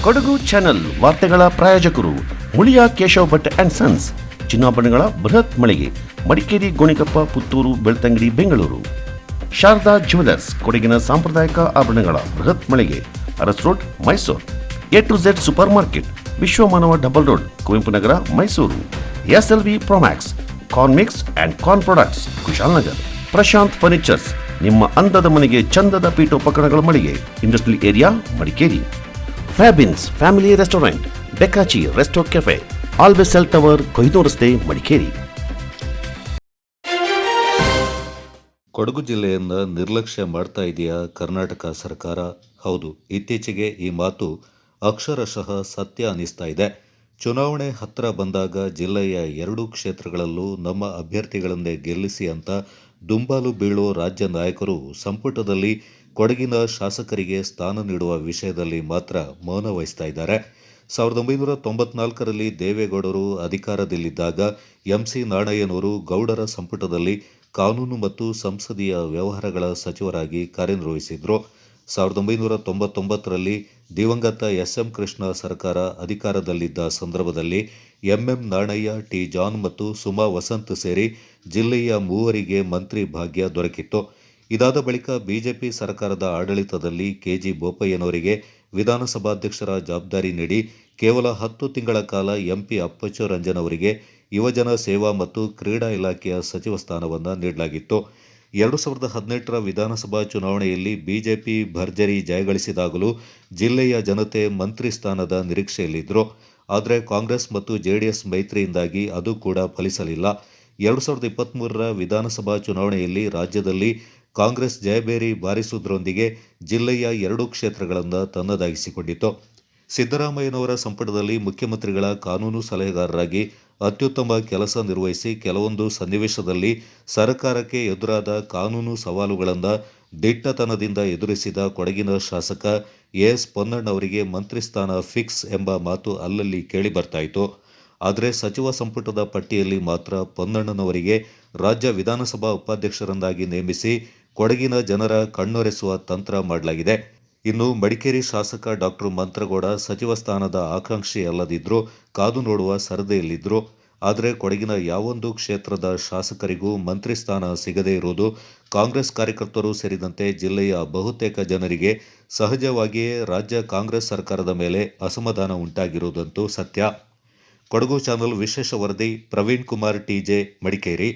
Kodagu channel ವಾರ್ತೆಗಳ ಪ್ರಾಯೋಜಕರು Muliya Keshav Bhat and sons, ಚಿನ್ನಾಭರಣಗಳ ಬೃಹತ್ ಮಳಿಗೆ, ಮಡಿಕೇರಿ, ಗೋಣಿಕೊಪ್ಪ, ಪುತ್ತೂರು, ಬೆಳ್ತಂಗಡಿ, ಬೆಂಗಳೂರು. ಶಾರದಾ ಜ್ಯುವೆಲರ್ಸ್, ಕೊಡಗಿನ ಸಾಂಪ್ರದಾಯಿಕ ಆಭರಣಗಳ ಬೃಹತ್ ಮಳಿಗೆ, Aras road, Mysuru. A to Z super market, Vishwamanava double road, Kuvempu Nagar, Mysuru. SLV Promax, corn mix and corn products, Kushalnagar. Prashanth furnitures, ನಿಮ್ಮ ಅಂದದ ಮನೆಗೆ ಚಂದದ ಪೀಠೋಪಕರಣಗಳ ಮಳಿಗೆ, industrial area, Madikeri. Fabins family restaurant, ಬೆಕಾಚಿ resto cafe, always cell tower, Koynur ರಸ್ತೆ, ಮಡಿಕೇರಿ. ಕೊಡಗು ಜಿಲ್ಲೆಯನ್ನ ನಿರ್ಲಕ್ಷ್ಯ ಮಾಡ್ತಾ ಇದೆಯಾ ಕರ್ನಾಟಕ ಸರ್ಕಾರ? ಹೌದು, ಇತ್ತೀಚೆಗೆ ಈ ಮಾತು ಅಕ್ಷರಶಃ ಸತ್ಯ ಅನ್ನಿಸ್ತಾ ಇದೆ. ಚುನಾವಣೆ ಹತ್ತಿರ ಬಂದಾಗ ಜಿಲ್ಲೆಯ 2 ಕ್ಷೇತ್ರಗಳಲ್ಲೂ ನಮ್ಮ ಅಭ್ಯರ್ಥಿಗಳನ್ನೇ ಗೆಲ್ಲಿಸಿ ಅಂತ ದುಂಬಾಲು ಬೀಳೋ ರಾಜ್ಯ ನಾಯಕರು ಸಂಪುಟದಲ್ಲಿ ಕೊಡಗಿನ ಶಾಸಕರಿಗೆ ಸ್ಥಾನ ನೀಡುವ ವಿಷಯದಲ್ಲಿ ಮಾತ್ರ ಮೌನ ವಹಿಸ್ತಾ ಇದ್ದಾರೆ. 1994ರಲ್ಲಿ ದೇವೇಗೌಡರು ಅಧಿಕಾರದಲ್ಲಿದ್ದಾಗ MC ನಾಣಯ್ಯನವರು ಗೌಡರ ಸಂಪುಟದಲ್ಲಿ ಕಾನೂನು ಮತ್ತು ಸಂಸದೀಯ ವ್ಯವಹಾರಗಳ ಸಚಿವರಾಗಿ ಕಾರ್ಯನಿರ್ವಹಿಸಿದ್ರು. 1999ರಲ್ಲಿ ದಿವಂಗತ SM ಕೃಷ್ಣ ಸರ್ಕಾರ ಅಧಿಕಾರದಲ್ಲಿದ್ದ ಸಂದರ್ಭದಲ್ಲಿ MM ನಾಣಯ್ಯ, T ಜಾನ್ ಮತ್ತು ಸುಮಾ ವಸಂತ್ ಸೇರಿ ಜಿಲ್ಲೆಯ 3 ಮಂತ್ರಿ ಭಾಗ್ಯ ದೊರಕಿತ್ತು. ಇದಾದ ಬಳಿಕ ಬಿಜೆಪಿ ಸರ್ಕಾರದ ಆಡಳಿತದಲ್ಲಿ KG ಬೋಪಯ್ಯನವರಿಗೆ ವಿಧಾನಸಭಾಧ್ಯಕ್ಷರ ಜವಾಬ್ದಾರಿ ನೀಡಿ ಕೇವಲ 10 ತಿಂಗಳ ಕಾಲ MP ಅಪ್ಪಚ್ಚು ರಂಜನ್ ಅವರಿಗೆ ಯುವಜನ ಸೇವಾ ಮತ್ತು ಕ್ರೀಡಾ ಇಲಾಖೆಯ ಸಚಿವ ಸ್ಥಾನವನ್ನು ನೀಡಲಾಗಿತ್ತು. 2018ರ ವಿಧಾನಸಭಾ ಚುನಾವಣೆಯಲ್ಲಿ ಬಿಜೆಪಿ ಭರ್ಜರಿ ಜಯಗಳಿಸಿದಾಗಲೂ ಜಿಲ್ಲೆಯ ಜನತೆ ಮಂತ್ರಿ ಸ್ಥಾನದ ನಿರೀಕ್ಷೆಯಲ್ಲಿದ್ದರು. ಆದರೆ ಕಾಂಗ್ರೆಸ್ ಮತ್ತು JDS ಮೈತ್ರಿಯಿಂದಾಗಿ ಅದು ಕೂಡ ಫಲಿಸಲಿಲ್ಲ. 2023ರ ವಿಧಾನಸಭಾ ಚುನಾವಣೆಯಲ್ಲಿ ರಾಜ್ಯದಲ್ಲಿ ಕಾಂಗ್ರೆಸ್ ಜಯಬೇರಿ ಬಾರಿಸುವುದರೊಂದಿಗೆ ಜಿಲ್ಲೆಯ 2 ಕ್ಷೇತ್ರಗಳನ್ನು ತನ್ನದಾಗಿಸಿಕೊಂಡಿತು. ಸಿದ್ದರಾಮಯ್ಯನವರ ಸಂಪುಟದಲ್ಲಿ ಮುಖ್ಯಮಂತ್ರಿಗಳ ಕಾನೂನು ಸಲಹೆಗಾರರಾಗಿ ಅತ್ಯುತ್ತಮ ಕೆಲಸ ನಿರ್ವಹಿಸಿ ಕೆಲವೊಂದು ಸನ್ನಿವೇಶದಲ್ಲಿ ಸರ್ಕಾರಕ್ಕೆ ಎದುರಾದ ಕಾನೂನು ಸವಾಲುಗಳನ್ನು ದಿಟ್ಟತನದಿಂದ ಎದುರಿಸಿದ ಕೊಡಗಿನ ಶಾಸಕ AS ಪೊನ್ನಣ್ಣ ಅವರಿಗೆ ಮಂತ್ರಿ ಸ್ಥಾನ ಫಿಕ್ಸ್ ಎಂಬ ಮಾತು ಅಲ್ಲಲ್ಲಿ ಕೇಳಿ ಬರ್ತಾಯಿತು. ಆದರೆ ಸಚಿವ ಸಂಪುಟದ ಪಟ್ಟಿಯಲ್ಲಿ ಮಾತ್ರ ಪೊನ್ನಣ್ಣನವರಿಗೆ ರಾಜ್ಯ ವಿಧಾನಸಭಾ ಉಪಾಧ್ಯಕ್ಷರನ್ನಾಗಿ ನೇಮಿಸಿ ಕೊಡಗಿನ ಜನರ ಕಣ್ಣೊರೆಸುವ ತಂತ್ರ ಮಾಡಲಾಗಿದೆ. ಇನ್ನು ಮಡಿಕೇರಿ ಶಾಸಕ ಡಾ ಮಂತ್ರಗೌಡ ಸಚಿವ ಸ್ಥಾನದ ಆಕಾಂಕ್ಷಿಯಲ್ಲದಿದ್ದರೂ ಕಾದು ನೋಡುವ ಸರದಿಯಲ್ಲಿದ್ದರು. ಆದರೆ ಕೊಡಗಿನ ಯಾವೊಂದು ಕ್ಷೇತ್ರದ ಶಾಸಕರಿಗೂ ಮಂತ್ರಿ ಸ್ಥಾನ ಸಿಗದೇ ಇರುವುದು ಕಾಂಗ್ರೆಸ್ ಕಾರ್ಯಕರ್ತರು ಸೇರಿದಂತೆ ಜಿಲ್ಲೆಯ ಬಹುತೇಕ ಜನರಿಗೆ ಸಹಜವಾಗಿಯೇ ರಾಜ್ಯ ಕಾಂಗ್ರೆಸ್ ಸರ್ಕಾರದ ಮೇಲೆ ಅಸಮಾಧಾನ ಉಂಟಾಗಿರುವುದಂತೂ ಸತ್ಯ. ಕೊಡಗು ಚಾನಲ್ ವಿಶೇಷ ವರದಿ, ಪ್ರವೀಣ್ ಕುಮಾರ್ TJ, ಮಡಿಕೇರಿ.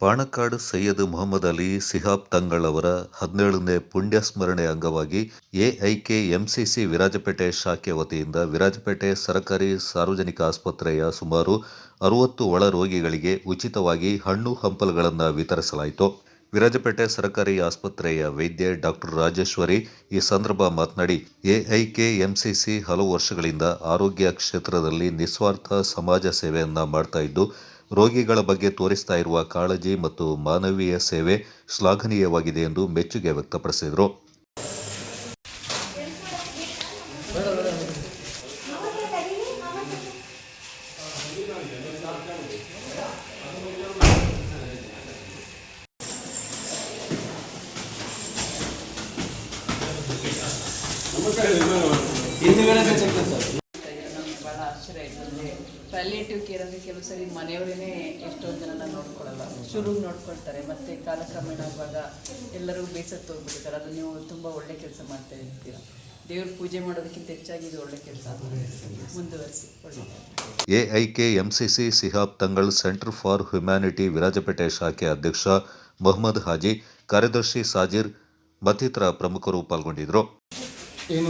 ಪಾಣಕ್ಕಾಡು ಸೈಯದ್ ಮೊಹಮ್ಮದ್ ಅಲಿ ಸಿಹಾಬ್ ತಂಗಳ್ ಅವರ 17ನೇ ಪುಣ್ಯಸ್ಮರಣೆ ಅಂಗವಾಗಿ AIKMCC ವಿರಾಜಪೇಟೆ ಶಾಖೆ ವತಿಯಿಂದ ವಿರಾಜಪೇಟೆ ಸರಕಾರಿ ಸಾರ್ವಜನಿಕ ಆಸ್ಪತ್ರೆಯ ಸುಮಾರು 60 ಒಳ ರೋಗಿಗಳಿಗೆ ಉಚಿತವಾಗಿ ಹಣ್ಣು ಹಂಪಲುಗಳನ್ನು ವಿತರಿಸಲಾಯಿತು. ವಿರಾಜಪೇಟೆ ಸರಕಾರಿ ಆಸ್ಪತ್ರೆಯ ವೈದ್ಯೆ ಡಾ ರಾಜೇಶ್ವರಿ ಈ ಸಂದರ್ಭ ಮಾತನಾಡಿ, AIKMCC ಹಲವು ವರ್ಷಗಳಿಂದ ಆರೋಗ್ಯ ಕ್ಷೇತ್ರದಲ್ಲಿ ನಿಸ್ವಾರ್ಥ ಸಮಾಜ ಸೇವೆಯನ್ನ ಮಾಡ್ತಾ ಇದ್ದು, ರೋಗಿಗಳ ಬಗ್ಗೆ ತೋರಿಸ್ತಾ ಇರುವ ಕಾಳಜಿ ಮತ್ತು ಮಾನವೀಯ ಸೇವೆ ಶ್ಲಾಘನೀಯವಾಗಿದೆ ಎಂದು ಮೆಚ್ಚುಗೆ ವ್ಯಕ್ತಪಡಿಸಿದರು. ಭಾಳ ಆಶ್ಚರ್ಯ ಆಯಿತು. ಅಂದರೆ ಪ್ಯಾಲಿಯೇಟಿವ್ ಕೇರ್ ಅಂದರೆ ಕೆಲವು ಸರಿ ಮನೆಯವರೇ ಎಷ್ಟೊಂದು ಜನನ ನೋಡ್ಕೊಳ್ಳಲ್ಲ, ಶುರು ನೋಡ್ಕೊಳ್ತಾರೆ, ಮತ್ತು ಕಾಲಕ್ರಮೇಣ ಆಗುವಾಗ ಎಲ್ಲರೂ ಬೇಸತ್ತು ಹೋಗ್ಬಿಡ್ತಾರೆ. ಅದು ನೀವು ತುಂಬ ಒಳ್ಳೆ ಕೆಲಸ ಮಾಡ್ತಾ ಇರ್ತೀರ. ದೇವ್ರ ಪೂಜೆ ಮಾಡೋದಕ್ಕಿಂತ ಹೆಚ್ಚಾಗಿ ಇದು ಒಳ್ಳೆ ಕೆಲಸ, ಮುಂದುವರಿಸಿ. AIKMCC Shihab Thangal centre for humanity Virajpet ಶಾಖೆ ಅಧ್ಯಕ್ಷ ಮೊಹಮ್ಮದ್ ಹಾಜಿ, ಕಾರ್ಯದರ್ಶಿ ಸಾಜಿರ್ ಮತ್ತಿತರ ಪ್ರಮುಖರು ಪಾಲ್ಗೊಂಡಿದ್ದರು.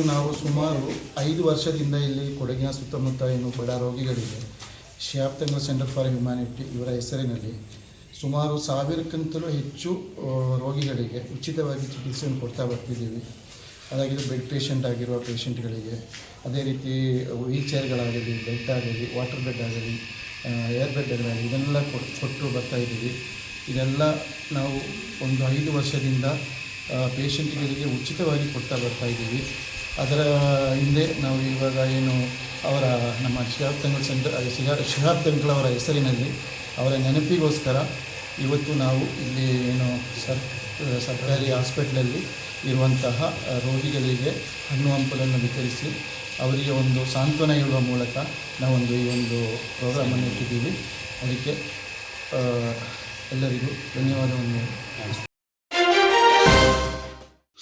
ನಾವು ಸುಮಾರು 5 ವರ್ಷದಿಂದ ಇಲ್ಲಿ ಕೊಡಗಿನ ಸುತ್ತಮುತ್ತ ಬಡ ರೋಗಿಗಳಿಗೆ Shihab Thangal centre for humanity ಇವರ ಹೆಸರಿನಲ್ಲಿ ಸುಮಾರು 1000ಕ್ಕಿಂತಲೂ ಹೆಚ್ಚು ರೋಗಿಗಳಿಗೆ ಉಚಿತವಾಗಿ ಚಿಕಿತ್ಸೆಯನ್ನು ಕೊಡ್ತಾ ಬರ್ತಿದ್ದೀವಿ. ಅದಾಗಿದ್ದು ಬೆಡ್ ಪೇಷಂಟ್ ಆಗಿರುವ ಪೇಷಂಟ್ಗಳಿಗೆ, ಅದೇ ರೀತಿ ವೀಲ್ ಚೇರ್ಗಳಾಗಲಿ, ಬೆಡ್ ಆಗಲಿ, ವಾಟರ್ ಬೆಡ್ ಆಗಲಿ, ಏರ್ ಬೆಡ್ಗಳಾಗಲಿ, ಇದನ್ನೆಲ್ಲ ಕೊಟ್ಟು ಬರ್ತಾಯಿದ್ದೀವಿ. ಇದೆಲ್ಲ ನಾವು ಒಂದು 5 ವರ್ಷದಿಂದ ಪೇಷಂಟ್ಗಳಿಗೆ ಉಚಿತವಾಗಿ ಕೊಡ್ತಾ ಬರ್ತಾಯಿದ್ದೀವಿ. ಅದರ ಹಿಂದೆ ನಾವು ಇವಾಗ ಅವರ ನಮ್ಮ ಶಿಹಾಬ್ ತಂಗಳ್ ಅವರ ಹೆಸರಿನಲ್ಲಿ ಅವರ ನೆನಪಿಗೋಸ್ಕರ ಇವತ್ತು ನಾವು ಇಲ್ಲಿ ಸರ್ಕಾರಿ ಹಾಸ್ಪಿಟ್ಲಲ್ಲಿ ಇರುವಂತಹ ರೋಗಿಗಳಿಗೆ ಹಣ್ಣು ಹಂಪಲನ್ನು ವಿತರಿಸಿ ಅವರಿಗೆ ಒಂದು ಸಾಂತ್ವನ ಹೇಳುವ ಮೂಲಕ ನಾವೊಂದು ಈ ಒಂದು ಪ್ರೋಗ್ರಾಮನ್ನು ಇಟ್ಟಿದ್ದೀವಿ. ಅದಕ್ಕೆ ಎಲ್ಲರಿಗೂ ಧನ್ಯವಾದವನ್ನು.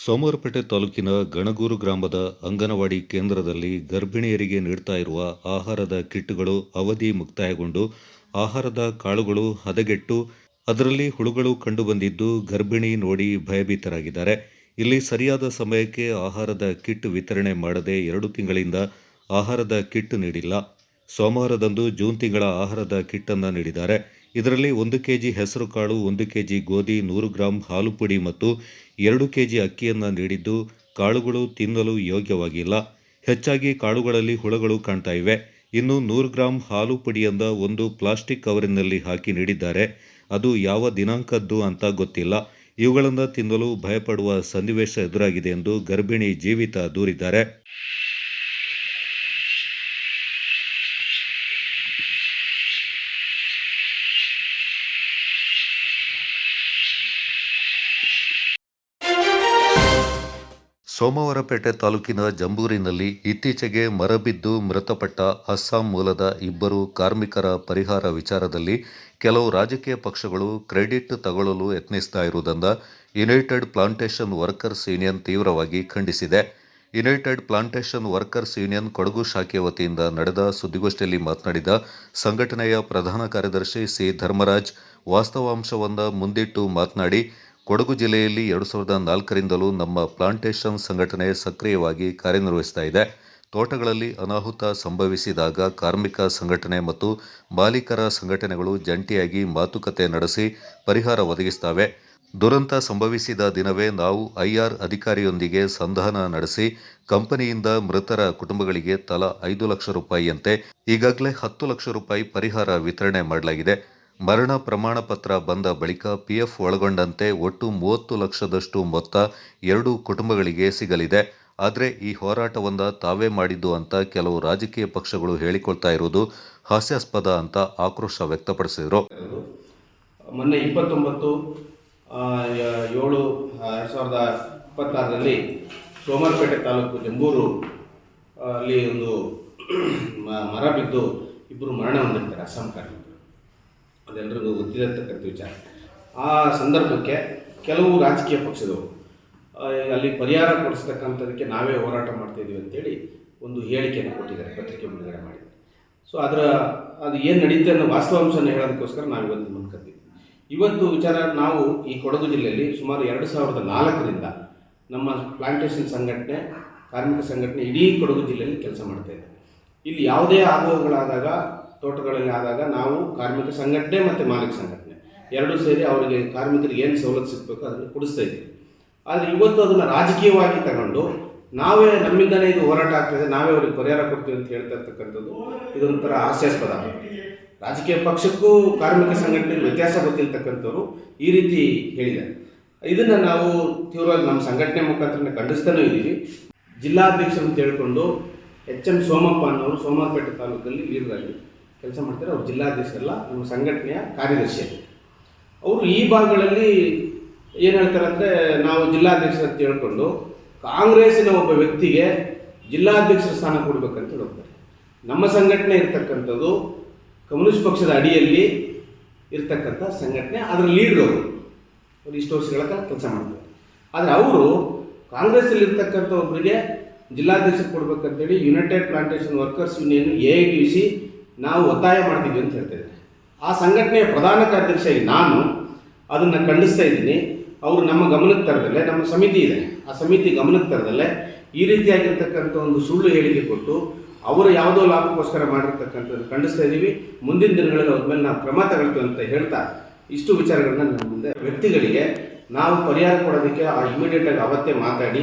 ಸೋಮವಾರಪೇಟೆ ತಾಲೂಕಿನ ಗಣಗೂರು ಗ್ರಾಮದ ಅಂಗನವಾಡಿ ಕೇಂದ್ರದಲ್ಲಿ ಗರ್ಭಿಣಿಯರಿಗೆ ನೀಡ್ತಾ ಇರುವ ಆಹಾರದ ಕಿಟ್ಗಳು ಅವಧಿ ಮುಕ್ತಾಯಗೊಂಡು ಆಹಾರದ ಕಾಳುಗಳು ಹದಗೆಟ್ಟು ಅದರಲ್ಲಿ ಹುಳುಗಳು ಕಂಡುಬಂದಿದ್ದು ಗರ್ಭಿಣಿ ನೋಡಿ ಭಯಭೀತರಾಗಿದ್ದಾರೆ. ಇಲ್ಲಿ ಸರಿಯಾದ ಸಮಯಕ್ಕೆ ಆಹಾರದ ಕಿಟ್ ವಿತರಣೆ ಮಾಡದೆ 2 ತಿಂಗಳಿಂದ ಆಹಾರದ ಕಿಟ್ ನೀಡಿಲ್ಲ. ಸೋಮವಾರದಂದು ಜೂನ್ ತಿಂಗಳ ಆಹಾರದ ಕಿಟ್ ಅನ್ನು ನೀಡಿದ್ದಾರೆ. ಇದರಲ್ಲಿ 1 ಕೆಜಿ ಹೆಸರು ಕಾಳು, 1 ಕೆಜಿ ಗೋಧಿ, 100 ಗ್ರಾಂ ಹಾಲು ಪುಡಿ ಮತ್ತು 2 ಕೆಜಿ ಅಕ್ಕಿಯನ್ನು ನೀಡಿದ್ದು ಕಾಳುಗಳು ತಿನ್ನಲು ಯೋಗ್ಯವಾಗಿಲ್ಲ. ಹೆಚ್ಚಾಗಿ ಕಾಳುಗಳಲ್ಲಿ ಹುಳುಗಳು ಕಾಣ್ತಾ ಇವೆ. ಇನ್ನು 100 ಗ್ರಾಂ ಹಾಲು ಪುಡಿಯಿಂದ ಒಂದು ಪ್ಲಾಸ್ಟಿಕ್ ಕವರಿನಲ್ಲಿ ಹಾಕಿ ನೀಡಿದ್ದಾರೆ. ಅದು ಯಾವ ದಿನಾಂಕದ್ದು ಅಂತ ಗೊತ್ತಿಲ್ಲ. ಇವುಗಳನ್ನು ತಿನ್ನಲು ಭಯಪಡುವ ಸನ್ನಿವೇಶ ಎದುರಾಗಿದೆ ಎಂದು ಗರ್ಭಿಣಿ ಜೀವಿತ ದೂರಿದ್ದಾರೆ. ಸೋಮವಾರಪೇಟೆ ತಾಲೂಕಿನ ಜಂಬೂರಿನಲ್ಲಿ ಇತ್ತೀಚೆಗೆ ಮರ ಬಿದ್ದು ಮೃತಪಟ್ಟ ಅಸ್ಸಾಂ ಮೂಲದ 2 ಕಾರ್ಮಿಕರ ಪರಿಹಾರ ವಿಚಾರದಲ್ಲಿ ಕೆಲವು ರಾಜಕೀಯ ಪಕ್ಷಗಳು ಕ್ರೆಡಿಟ್ ತಗೊಳ್ಳಲು ಯತ್ನಿಸ್ತಾ ಇರುವುದನ್ನು ಯುನೈಟೆಡ್ ಪ್ಲಾಂಟೇಶನ್ ವರ್ಕರ್ಸ್ ಯೂನಿಯನ್ ತೀವ್ರವಾಗಿ ಖಂಡಿಸಿದೆ. United plantation workers union Kodagu ಶಾಖೆ ವತಿಯಿಂದ ನಡೆದ ಸುದ್ದಿಗೋಷ್ಠಿಯಲ್ಲಿ ಮಾತನಾಡಿದ ಸಂಘಟನೆಯ ಪ್ರಧಾನ ಕಾರ್ಯದರ್ಶಿ ಸಿ ಧರ್ಮರಾಜ್, ವಾಸ್ತವಾಂಶವನ್ನು ಮುಂದಿಟ್ಟು ಮಾತನಾಡಿ, ಕೊಡಗು ಜಿಲ್ಲೆಯಲ್ಲಿ 2004ರಿಂದಲೂ ನಮ್ಮ ಪ್ಲಾಂಟೇಶನ್ ಸಂಘಟನೆ ಸಕ್ರಿಯವಾಗಿ ಕಾರ್ಯನಿರ್ವಹಿಸ್ತಾ ಇದೆ. ತೋಟಗಳಲ್ಲಿ ಅನಾಹುತ ಸಂಭವಿಸಿದಾಗ ಕಾರ್ಮಿಕ ಸಂಘಟನೆ ಮತ್ತು ಮಾಲೀಕರ ಸಂಘಟನೆಗಳು ಜಂಟಿಯಾಗಿ ಮಾತುಕತೆ ನಡೆಸಿ ಪರಿಹಾರ ಒದಗಿಸುತ್ತವೆ. ದುರಂತ ಸಂಭವಿಸಿದ ದಿನವೇ ನಾವು IR ಅಧಿಕಾರಿಯೊಂದಿಗೆ ಸಂಧಾನ ನಡೆಸಿ ಕಂಪನಿಯಿಂದ ಮೃತರ ಕುಟುಂಬಗಳಿಗೆ ತಲಾ 5 ಲಕ್ಷ ರೂಪಾಯಿಯಂತೆ ಈಗಾಗಲೇ 10 ಲಕ್ಷ ರೂಪಾಯಿ ಪರಿಹಾರ ವಿತರಣೆ ಮಾಡಲಾಗಿದೆ. ಮರಣ ಪ್ರಮಾಣ ಪತ್ರ ಬಂದ ಬಳಿಕ PF ಒಳಗೊಂಡಂತೆ ಒಟ್ಟು 30 ಲಕ್ಷದಷ್ಟು ಮೊತ್ತ 2 ಕುಟುಂಬಗಳಿಗೆ ಸಿಗಲಿದೆ. ಆದರೆ ಈ ಹೋರಾಟವನ್ನು ತಾವೇ ಮಾಡಿದ್ದು ಅಂತ ಕೆಲವು ರಾಜಕೀಯ ಪಕ್ಷಗಳು ಹೇಳಿಕೊಳ್ತಾ ಇರುವುದು ಹಾಸ್ಯಾಸ್ಪದ ಅಂತ ಆಕ್ರೋಶ ವ್ಯಕ್ತಪಡಿಸಿದರು. ಮೊನ್ನೆ 29/7/2026ರಲ್ಲಿ ಸೋಮವಾರಪೇಟೆ ತಾಲೂಕು ಜಂಬೂರು ಅಲ್ಲಿ ಒಂದು ಮರ ಬಿದ್ದು 2 ಮರಣ ಹೊಂದಿರ್ತಾರೆ ಅಸ್ಸಾಂ ಕಾರ್ಮಿಕರು. ಅದೆಲ್ಲರಿಗೂ ಗೊತ್ತಿರತಕ್ಕಂಥ ವಿಚಾರ. ಆ ಸಂದರ್ಭಕ್ಕೆ ಕೆಲವು ರಾಜಕೀಯ ಪಕ್ಷದವರು ಅಲ್ಲಿ ಪರಿಹಾರ ಕೊಡಿಸ್ತಕ್ಕಂಥದಕ್ಕೆ ನಾವೇ ಹೋರಾಟ ಮಾಡ್ತಾಯಿದ್ದೀವಿ ಅಂತೇಳಿ ಒಂದು ಹೇಳಿಕೆಯನ್ನು ಕೊಟ್ಟಿದ್ದಾರೆ, ಪತ್ರಿಕೆ ಬಿಡುಗಡೆ ಮಾಡಿ. ಸೊ ಅದು ಏನು ನಡೀತೆ ಅನ್ನೋ ವಾಸ್ತವಾಂಶನ ಹೇಳೋದಕ್ಕೋಸ್ಕರ ನಾವು ಇವತ್ತು ಮುಂದ್ಕಂದಿದ್ದೀವಿ. ಇವತ್ತು ವಿಚಾರ, ನಾವು ಈ ಕೊಡಗು ಜಿಲ್ಲೆಯಲ್ಲಿ ಸುಮಾರು 2004ರಿಂದ ನಮ್ಮ ಪ್ಲಾಂಟೇಶನ್ ಸಂಘಟನೆ, ಕಾರ್ಮಿಕ ಸಂಘಟನೆ ಇಡೀ ಕೊಡಗು ಜಿಲ್ಲೆಯಲ್ಲಿ ಕೆಲಸ ಮಾಡ್ತಾಯಿದೆ. ಇಲ್ಲಿ ಯಾವುದೇ ಆಗುಗಳಾದಾಗ, ತೋಟಗಳಲ್ಲಿ ಆದಾಗ ನಾವು ಕಾರ್ಮಿಕ ಸಂಘಟನೆ ಮತ್ತು ಮಾಲೀಕ ಸಂಘಟನೆ ಎರಡೂ ಸೇರಿ ಅವರಿಗೆ ಕಾರ್ಮಿಕರಿಗೆ ಏನು ಸವಲತ್ತು ಸಿಗಬೇಕು ಅದನ್ನು ಕೊಡಿಸ್ತಾ ಇದ್ದೀವಿ. ಆದರೆ ಇವತ್ತು ಅದನ್ನು ರಾಜಕೀಯವಾಗಿ ತಗೊಂಡು ನಾವೇ ನಮ್ಮಿಂದಲೇ ಇದು ಹೋರಾಟ ಆಗ್ತಾಯಿದೆ, ನಾವೇ ಅವ್ರಿಗೆ ಪರಿಹಾರ ಕೊಡ್ತೀವಿ ಅಂತ ಹೇಳ್ತಾ ಇರ್ತಕ್ಕಂಥದ್ದು ಇದೊಂಥರ ಹಾಸ್ಯಾಸ್ಪದ. ರಾಜಕೀಯ ಪಕ್ಷಕ್ಕೂ ಕಾರ್ಮಿಕ ಸಂಘಟನೆಗೆ ವ್ಯತ್ಯಾಸ ಗೊತ್ತಿರ್ತಕ್ಕಂಥವ್ರು ಈ ರೀತಿ ಹೇಳಿದ್ದಾರೆ. ಇದನ್ನು ನಾವು ತೀವ್ರವಾಗಿ ನಮ್ಮ ಸಂಘಟನೆ ಮುಖಾಂತರ ಖಂಡಿಸ್ತಾನೂ ಇದ್ದೀವಿ. ಜಿಲ್ಲಾಧ್ಯಕ್ಷರು ಅಂತ ಹೇಳ್ಕೊಂಡು HM ಸೋಮಪ್ಪ ಅನ್ನೋರು ಸೋಮವಾರಪೇಟೆ ತಾಲೂಕಲ್ಲಿ ಲೀಡರಾಗಿ ಕೆಲಸ ಮಾಡ್ತಾರೆ. ಅವರು ಜಿಲ್ಲಾಧ್ಯಕ್ಷರಲ್ಲ, ನಮ್ಮ ಸಂಘಟನೆಯ ಕಾರ್ಯದರ್ಶಿಯಾಗಿ. ಅವರು ಈ ಭಾಗಗಳಲ್ಲಿ ಏನು ಹೇಳ್ತಾರೆ ಅಂದರೆ, ನಾವು ಜಿಲ್ಲಾಧ್ಯಕ್ಷರು ಅಂತ ಹೇಳ್ಕೊಂಡು ಕಾಂಗ್ರೆಸ್ಸಿನ ಒಬ್ಬ ವ್ಯಕ್ತಿಗೆ ಜಿಲ್ಲಾಧ್ಯಕ್ಷರ ಸ್ಥಾನ ಕೊಡಬೇಕಂತ ಹೇಳ್ತಾರೆ. ನಮ್ಮ ಸಂಘಟನೆ ಇರ್ತಕ್ಕಂಥದ್ದು ಕಮ್ಯುನಿಸ್ಟ್ ಪಕ್ಷದ ಅಡಿಯಲ್ಲಿ ಇರ್ತಕ್ಕಂಥ ಸಂಘಟನೆ, ಅದರ ಲೀಡ್ರು ಅವರು ಇಷ್ಟು ವರ್ಷಗಳ ಕಾಲ ಕೆಲಸ ಮಾಡ್ತಾರೆ. ಆದರೆ ಅವರು ಕಾಂಗ್ರೆಸ್ಸಲ್ಲಿ ಇರ್ತಕ್ಕಂಥ ಒಬ್ಬರಿಗೆ ಜಿಲ್ಲಾಧ್ಯಕ್ಷ ಕೊಡಬೇಕಂತೇಳಿ united plantation workers union AITUC ನಾವು ಒತ್ತಾಯ ಮಾಡ್ತಿದ್ವಿ ಅಂತ ಹೇಳ್ತಾ ಇದ್ದಾರೆ. ಆ ಸಂಘಟನೆಯ ಪ್ರಧಾನ ಕಾರ್ಯದರ್ಶಿಯಾಗಿ ನಾನು ಅದನ್ನು ಖಂಡಿಸ್ತಾ ಇದ್ದೀನಿ. ಅವರು ನಮ್ಮ ಗಮನಕ್ಕೆ ತರದಲ್ಲೇ, ನಮ್ಮ ಸಮಿತಿ ಇದೆ, ಆ ಸಮಿತಿ ಗಮನಕ್ಕೆ ತರದಲ್ಲೇ ಈ ರೀತಿಯಾಗಿರ್ತಕ್ಕಂಥ ಒಂದು ಸುಳ್ಳು ಹೇಳಿಕೆ ಕೊಟ್ಟು ಅವರು ಯಾವುದೋ ಲಾಭಕ್ಕೋಸ್ಕರ ಮಾಡಿರ್ತಕ್ಕಂಥದ್ದು ಖಂಡಿಸ್ತಾ ಇದ್ದೀವಿ. ಮುಂದಿನ ದಿನಗಳಲ್ಲಿ ಅವ್ರ ಮೇಲೆ ನಾವು ಕ್ರಮ ತಗೊಳ್ತೀವಿ ಅಂತ ಹೇಳ್ತಾ ಇಷ್ಟು ವಿಚಾರಗಳನ್ನ ನಮ್ಮ ಮುಂದೆ ವ್ಯಕ್ತಿಗಳಿಗೆ ನಾವು ಪರಿಹಾರ ಕೊಡೋದಕ್ಕೆ ಇಮಿಡಿಯೇಟಾಗಿ ಅವತ್ತೇ ಮಾತಾಡಿ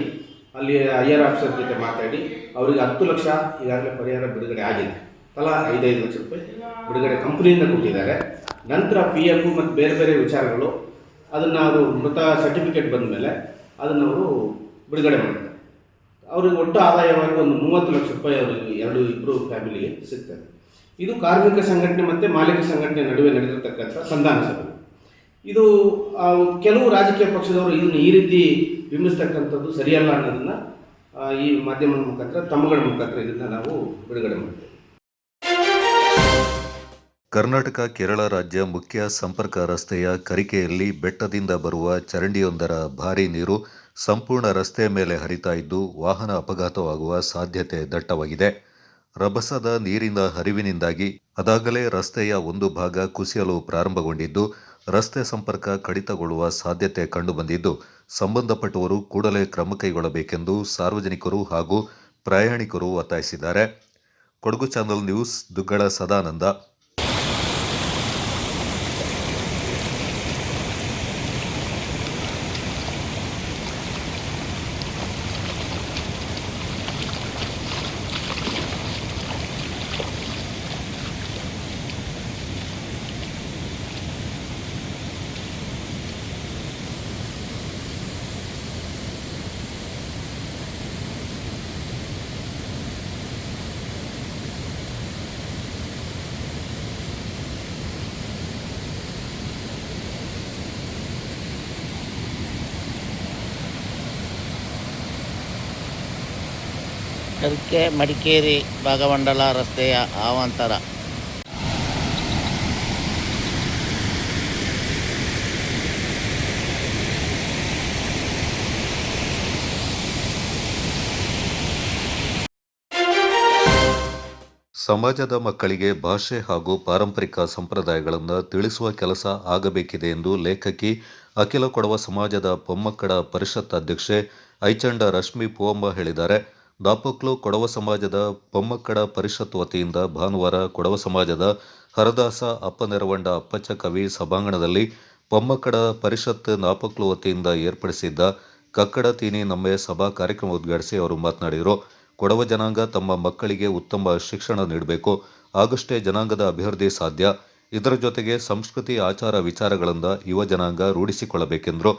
ಅಲ್ಲಿ IR ಆಫೀಸರ್ ಜೊತೆ ಮಾತಾಡಿ ಅವರಿಗೆ 10 ಲಕ್ಷ ಈಗಾಗಲೇ ಪರಿಹಾರ ಬಿಡುಗಡೆ ಆಗಿದೆ. ತಲಾ 5-5 ಲಕ್ಷ ರೂಪಾಯಿ ಬಿಡುಗಡೆ ಕಂಪ್ನಿಯಿಂದ ಕೊಟ್ಟಿದ್ದಾರೆ. ನಂತರ PF ಮತ್ತು ಬೇರೆ ಬೇರೆ ವಿಚಾರಗಳು ಅದನ್ನು ಅವರು ಮೃತ ಸರ್ಟಿಫಿಕೇಟ್ ಬಂದ ಮೇಲೆ ಅದನ್ನು ಅವರು ಬಿಡುಗಡೆ ಮಾಡ್ತಾರೆ. ಅವ್ರಿಗೆ ಒಟ್ಟು ಆದಾಯವಾಗಿ ಒಂದು 30 ಲಕ್ಷ ರೂಪಾಯಿ ಅವರಿಗೆ ಇಬ್ಬರು ಫ್ಯಾಮಿಲಿಗೆ ಸಿಗ್ತದೆ. ಇದು ಕಾರ್ಮಿಕ ಸಂಘಟನೆ ಮತ್ತು ಮಾಲೀಕ ಸಂಘಟನೆ ನಡುವೆ ನಡೆದಿರ್ತಕ್ಕಂಥ ಸಂಧಾನ ಸಭೆ. ಇದು ಕೆಲವು ರಾಜಕೀಯ ಪಕ್ಷದವರು ಇದನ್ನು ಈ ರೀತಿ ಬಿಂಬಿಸ್ತಕ್ಕಂಥದ್ದು ಸರಿಯಲ್ಲ ಅನ್ನೋದನ್ನು ಈ ಮಾಧ್ಯಮದ ಮುಖಾಂತರ ತಮ್ಮಗಳ ಮುಖಾಂತರ ಇದನ್ನು ನಾವು ಬಿಡುಗಡೆ ಮಾಡ್ತೇವೆ. ಕರ್ನಾಟಕ ಕೇರಳ ರಾಜ್ಯ ಮುಖ್ಯ ಸಂಪರ್ಕ ರಸ್ತೆಯ ಕರಿಕೆಯಲ್ಲಿ ಬೆಟ್ಟದಿಂದ ಬರುವ ಚರಂಡಿಯೊಂದರ ಭಾರೀ ನೀರು ಸಂಪೂರ್ಣ ರಸ್ತೆಯ ಮೇಲೆ ಹರಿತಾ ಇದ್ದು ವಾಹನ ಅಪಘಾತವಾಗುವ ಸಾಧ್ಯತೆ ದಟ್ಟವಾಗಿದೆ. ರಭಸದ ನೀರಿನ ಹರಿವಿನಿಂದಾಗಿ ಅದಾಗಲೇ ರಸ್ತೆಯ ಒಂದು ಭಾಗ ಕುಸಿಯಲು ಪ್ರಾರಂಭಗೊಂಡಿದ್ದು ರಸ್ತೆ ಸಂಪರ್ಕ ಕಡಿತಗೊಳ್ಳುವ ಸಾಧ್ಯತೆ ಕಂಡುಬಂದಿದ್ದು ಸಂಬಂಧಪಟ್ಟವರು ಕೂಡಲೇ ಕ್ರಮ ಕೈಗೊಳ್ಳಬೇಕೆಂದು ಸಾರ್ವಜನಿಕರು ಹಾಗೂ ಪ್ರಯಾಣಿಕರು ಒತ್ತಾಯಿಸಿದ್ದಾರೆ. Kodagu channel news, Duggala Sadananda. ಕರ್ಕೆ ಮಡಿಕೇರಿ ಭಾಗಮಂಡಲ ರಸ್ತೆಯ ಅವಾಂತರ. ಸಮಾಜದ ಮಕ್ಕಳಿಗೆ ಭಾಷೆ ಹಾಗೂ ಪಾರಂಪರಿಕ ಸಂಪ್ರದಾಯಗಳನ್ನು ತಿಳಿಸುವ ಕೆಲಸ ಆಗಬೇಕಿದೆ ಎಂದು ಲೇಖಕಿ ಅಖಿಲ ಕೊಡವ ಸಮಾಜದ ಪೊಮ್ಮಕ್ಕಳ ಪರಿಷತ್ ಅಧ್ಯಕ್ಷೆ ಐಚಂಡ ರಶ್ಮಿ ಪೂವಮ್ಮ ಹೇಳಿದ್ದಾರೆ. ದಾಪಕ್ಲು ಕೊಡವ ಸಮಾಜದ ಪೊಮ್ಮಕ್ಕಳ ಪರಿಷತ್ ವತಿಯಿಂದ ಭಾನುವಾರ ಕೊಡವ ಸಮಾಜದ ಹರದಾಸ ಅಪ್ಪನೆರವಂಡ ಅಪ್ಪಚ್ಚ ಕವಿ ಸಭಾಂಗಣದಲ್ಲಿ ಪೊಮ್ಮಕ್ಕಳ ಪರಿಷತ್ ನಾಪಕ್ಲು ವತಿಯಿಂದ ಏರ್ಪಡಿಸಿದ್ದ ಕಕ್ಕಡ ತೀನಿ ನಮ್ಮೆ ಸಭಾ ಕಾರ್ಯಕ್ರಮ ಉದ್ಘಾಟಿಸಿ ಅವರು ಮಾತನಾಡಿದರು. ಕೊಡವ ಜನಾಂಗ ತಮ್ಮ ಮಕ್ಕಳಿಗೆ ಉತ್ತಮ ಶಿಕ್ಷಣ ನೀಡಬೇಕು, ಆಗಷ್ಟೇ ಜನಾಂಗದ ಅಭಿವೃದ್ಧಿ ಸಾಧ್ಯ. ಇದರ ಜೊತೆಗೆ ಸಂಸ್ಕೃತಿ ಆಚಾರ ವಿಚಾರಗಳಿಂದ ಯುವ ಜನಾಂಗ ರೂಢಿಸಿಕೊಳ್ಳಬೇಕೆಂದರು.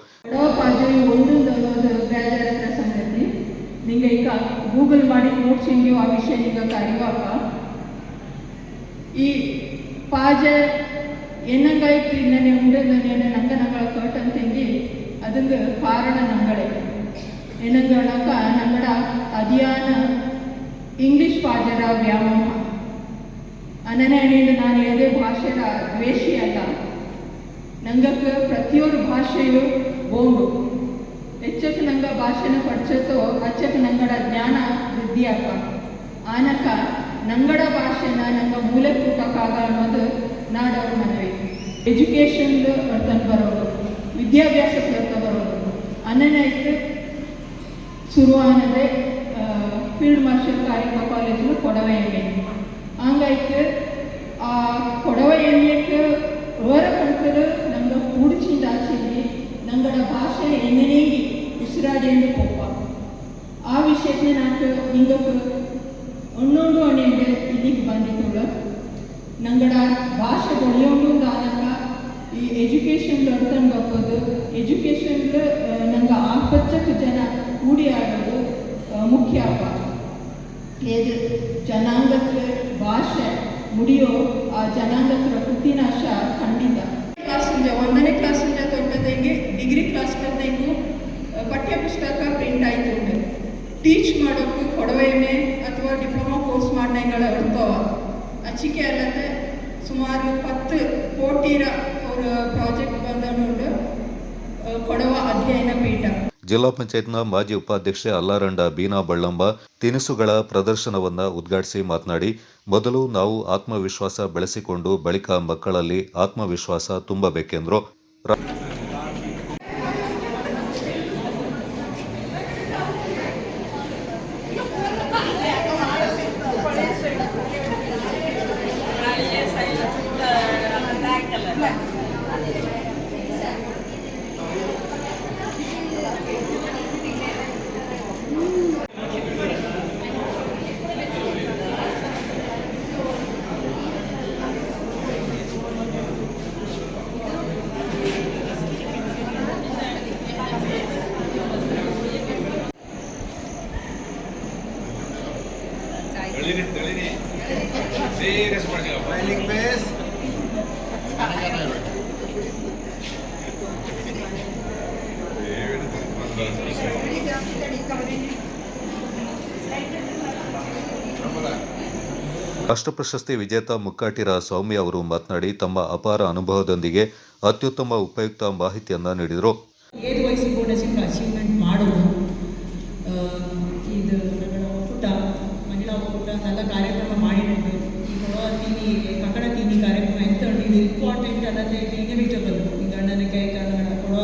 நீங்கள் ಈಗ ಗೂಗಲ್ ಮಾಡಿ ನೋಡ್ಸಿಂಗಿ ಆ ವಿಷಯ ಈಗ ಕರಿವಾಕ ಈ ಪಾಜ ಎನ್ನಂಗಾಯ್ತು ಇನ್ನೇ ಉಂಡೇನೆ ನಂಗಳ ಕರ್ಟನ್ ತೆಂಗಿ ಅದಕ್ಕೆ ಕಾರಣ ನಂಗಳೇ ಎನ್ನಗಳಕ ನಂಗಡ ಅದಿಯಾನ ಇಂಗ್ಲಿಷ್ ಪಾಜರ ವ್ಯಾಮೋಹ ಅನ್ನನೇ ನಾನು ಯಾವುದೇ ಭಾಷೆಯ ದ್ವೇಷಿ ಅಲ್ಲ. ನಂಗಕ್ಕೆ ಪ್ರತಿಯೊಂದು ಭಾಷೆಯು ಬೋಂಡು ಹೆಚ್ಚಕ್ಕೆ ನಂಗೆ ಭಾಷೆನ ಪಡ್ಸೋ ಅಚ್ಚಕ್ಕೆ ನಂಗಡ ಜ್ಞಾನ ವೃದ್ಧಿಯಾಕ ಆನಕ ನಂಗಡ ಭಾಷೆನ ನಂಗೆ ಮೂಲಕೂಟಕ್ಕಾಗ ಅನ್ನೋದು ನಾಡವ್ರ ಮನವಿ. ಎಜುಕೇಷನ್ ಅರ್ಥ ಬರೋದು, ವಿದ್ಯಾಭ್ಯಾಸಕ್ಕೆ ಅರ್ಥ ಬರೋದು ಅನ್ನೇನಾಯ್ತು ಶುರುವಾನದೇ ಫೀಲ್ಡ್ ಮಾರ್ಷಲ್ ಕಾರಿಕ ಕಾಲೇಜು ಕೊಡವ ಎಮ್ಮೆ ಹಂಗಾಯ್ತು. ಆ ಕೊಡವ ಎಮ್ಮೆಕ್ಕೆ ಹೊರ ಕಳ್ಕಲು ನಂಗೆ ಕೂಡಿಸಿದ ಆಚೆಗೆ ನಂಗಡ ಭಾಷೆ ಎಣ್ಣೆನೇಗಿ ಉಸಿರಾಡಿಯನ್ನು ಪೋಪ ಆ ವಿಷಯಕ್ಕೆ ನಾನು ಹಿಂಗಕ್ಕೆ ಒನ್ನೊಂದು ಅಣೆಂಡು ಇಲ್ಲಿಗೆ ಬಂದಿದ್ದಳು. ನಂಗಡ ಭಾಷೆ ಬೆಳೆಯೋದು ಆನಕ ಈ ಎಜುಕೇಷನ್ಲು ಅರ್ಥಂಗೆ ಹಾಕೋದು, ಎಜುಕೇಷನ್ಲು ನಂಗೆ ಆಪಚ್ಚಕ್ಕೆ ಜನ ಕೂಡಿ ಆಡೋದು ಮುಖ್ಯ ಅಪ್ಪ. ಇದು ಜನಾಂಗಕ್ಕೆ ಭಾಷೆ ಮುಡಿಯೋ ಆ ಜನಾಂಗಕ್ಕೆ ಕೃತಿನಾಶ ಖಂಡಿತ. ಕ್ಲಾಸಿಂದ 1ನೇ ಕ್ಲಾಸಿಂದ ತೊಟ್ಟದಂಗೆ ಡಿಗ್ರಿ ಕ್ಲಾಸ್ ಕಲ್ದಂಗೂ ಪಠ್ಯ ಪುಸ್ತಕ ಪ್ರಿಂಟ್ ಆಯ್ತು. ಟೀಚ್ ಮಾಡೋಕ್ಕೂ ಕೊಡವೇಮೆ ಅಥವಾ ಡಿಪ್ಲೊಮಾ ಕೋರ್ಸ್ ಮಾಡಿದಂಗಳ ಇರ್ತಾವ ಅಚ್ಚಿಕೆ ಅಲ್ಲದೆ ಸುಮಾರು 10 ಕೋಟಿರ ಅವ್ರ ಪ್ರಾಜೆಕ್ಟ್ ಬಂದ ಕೊಡವ ಅಧ್ಯಯನ ಪೀಠ. ಜಿಲ್ಲಾ ಪಂಚಾಯತ್ನ ಮಾಜಿ ಉಪಾಧ್ಯಕ್ಷೆ ಅಲ್ಲಾರಂಡ ಬೀನಾ ಬಳ್ಳಂಬ ತಿನಿಸುಗಳ ಪ್ರದರ್ಶನವನ್ನು ಉದ್ಘಾಟಿಸಿ ಮಾತನಾಡಿ, ಮೊದಲು ನಾವು ಆತ್ಮವಿಶ್ವಾಸ ಬೆಳೆಸಿಕೊಂಡು ಬಳಿಕ ಮಕ್ಕಳಲ್ಲಿ ಆತ್ಮವಿಶ್ವಾಸ ತುಂಬಬೇಕೆಂದರು. ರಾಷ್ಟ್ರ ಪ್ರಶಸ್ತಿ ವಿಜೇತ ಮುಕ್ಕಾಟಿರ ಸೌಮ್ಯ ಅವರು ಮಾತನಾಡಿ ತಮ್ಮ ಅಪಾರ ಅನುಭವದೊಂದಿಗೆ ಅತ್ಯುತ್ತಮ ಉಪಯುಕ್ತ ಮಾಹಿತಿಯನ್ನು ನೀಡಿದರು. 7 ವಯಸ್ಸು ಕೂಡ ಚಿಕ್ಕ ಅಚೀವ್ಮೆಂಟ್ ಮಾಡೋದು, ಇದು ಒಕ್ಕೂಟ ಮಹಿಳಾ ಒಕ್ಕೂಟ ಎಲ್ಲ ಕಾರ್ಯಕ್ರಮ ಮಾಡಿನಟ್ಟು ಈ ಕೊಡುವ ತೀನಿ ಕನ್ನಡ ತೀನಿ ಕಾರ್ಯಕ್ರಮ ಎಂತ ಇದು ಇಂಪಾರ್ಟೆಂಟ್ ಅದಲ್ಲೇ ಇದು ಇನ್ಎವಿಟಬಲ್ ಈಗ ನನಗೆ ಕೊಡುವ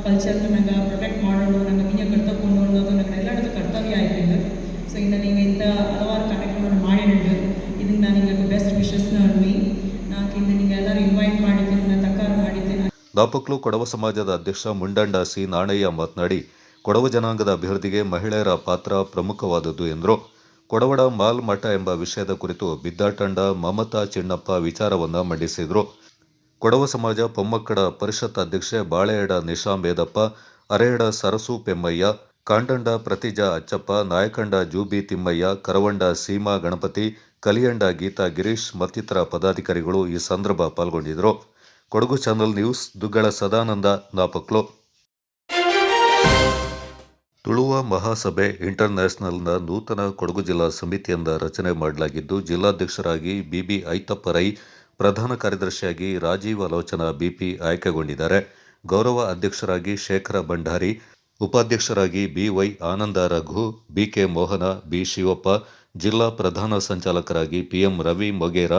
ಕಲ್ಚರ್ನ ನಂಗೆ ಪ್ರೊಟೆಕ್ಟ್ ಮಾಡೋದು ನಂಗೆ ಮಿಂಜ ಕರ್ತಕೊಂಡು ಅನ್ನೋದು ನಂಗೆ ಎಲ್ಲರದ್ದು ಕರ್ತವ್ಯ ಆಯ್ತು. ಸೊ ಇನ್ನು ನೀವು ಇಂಥ ಹಲವಾರು ಕಾರ್ಯಕ್ರಮ ಮಾಡಿನಟ್ಟು ಇದಕ್ಕೆ ನಾನು ನಿಮಗೆ ಬೆಸ್ಟ್ ವಿಶಸ್ನ ಅನ್ವಿ ನಾಕಿಂದ ನಿಮಗೆ ಎಲ್ಲರೂ ಇನ್ವೈಟ್ ಮಾಡಿದ್ದೀನಿ, ನಾನು ತಕ್ಕಾರ ಮಾಡಿದ್ದೇನೆ. ದಾಪಕ್ಲು ಕೊಡವ ಸಮಾಜದ ಅಧ್ಯಕ್ಷ ಮುಂಡಂಡ ಸಿ ನಾಣಯ್ಯ ಮಾತನಾಡಿ ಕೊಡವ ಜನಾಂಗದ ಅಭಿವೃದ್ಧಿಗೆ ಮಹಿಳೆಯರ ಪಾತ್ರ ಪ್ರಮುಖವಾದದ್ದು ಎಂದರು. ಕೊಡವಡ ಮಾಲ್ ಮಠ ಎಂಬ ವಿಷಯದ ಕುರಿತು ಬಿದ್ದಾಟಂಡ ಮಮತಾ ಚಿಣ್ಣಪ್ಪ ವಿಚಾರವನ್ನು ಮಂಡಿಸಿದರು. ಕೊಡವ ಸಮಾಜ ಪೊಮ್ಮಕ್ಕಡ ಪರಿಷತ್ ಅಧ್ಯಕ್ಷೆ ಬಾಳೆಯಡ ನಿಶಾ ಮೇದಪ್ಪ, ಅರೆಯಡ ಸರಸು ಪೆಮ್ಮಯ್ಯ, ಕಾಂಡಂಡ ಪ್ರತಿಜಾ ಅಚ್ಚಪ್ಪ, ನಾಯಕಂಡ ಜೂಬಿ ತಿಮ್ಮಯ್ಯ, ಕರವಂಡ ಸೀಮಾ ಗಣಪತಿ, ಕಲಿಯಂಡ ಗೀತಾ ಗಿರೀಶ್ ಮತ್ತಿತರ ಪದಾಧಿಕಾರಿಗಳು ಈ ಸಂದರ್ಭ ಪಾಲ್ಗೊಂಡಿದ್ದರು. Kodagu channel news Duggala Sadananda Napoklu. ತುಳುವ ಮಹಾಸಭೆ ಇಂಟರ್ನ್ಯಾಷನಲ್ನ ನೂತನ ಕೊಡಗು ಜಿಲ್ಲಾ ಸಮಿತಿಯಿಂದ ರಚನೆ ಮಾಡಲಾಗಿದ್ದು, ಜಿಲ್ಲಾಧ್ಯಕ್ಷರಾಗಿ ಬಿಬಿ ಐತಪ್ಪ ರೈ, ಪ್ರಧಾನ ಕಾರ್ಯದರ್ಶಿಯಾಗಿ ರಾಜೀವ್ ಆಲೋಚನಾ ಬಿಪಿ ಆಯ್ಕೆಗೊಂಡಿದ್ದಾರೆ. ಗೌರವ ಅಧ್ಯಕ್ಷರಾಗಿ ಶೇಖರ ಭಂಡಾರಿ, ಉಪಾಧ್ಯಕ್ಷರಾಗಿ ಬಿವೈ ಆನಂದ ರಘು, ಬಿಕೆ ಮೋಹನ, ಬಿ ಶಿವಪ್ಪ, ಜಿಲ್ಲಾ ಪ್ರಧಾನ ಸಂಚಾಲಕರಾಗಿ ಪಿಎಂ ರವಿ ಮೊಗೇರ,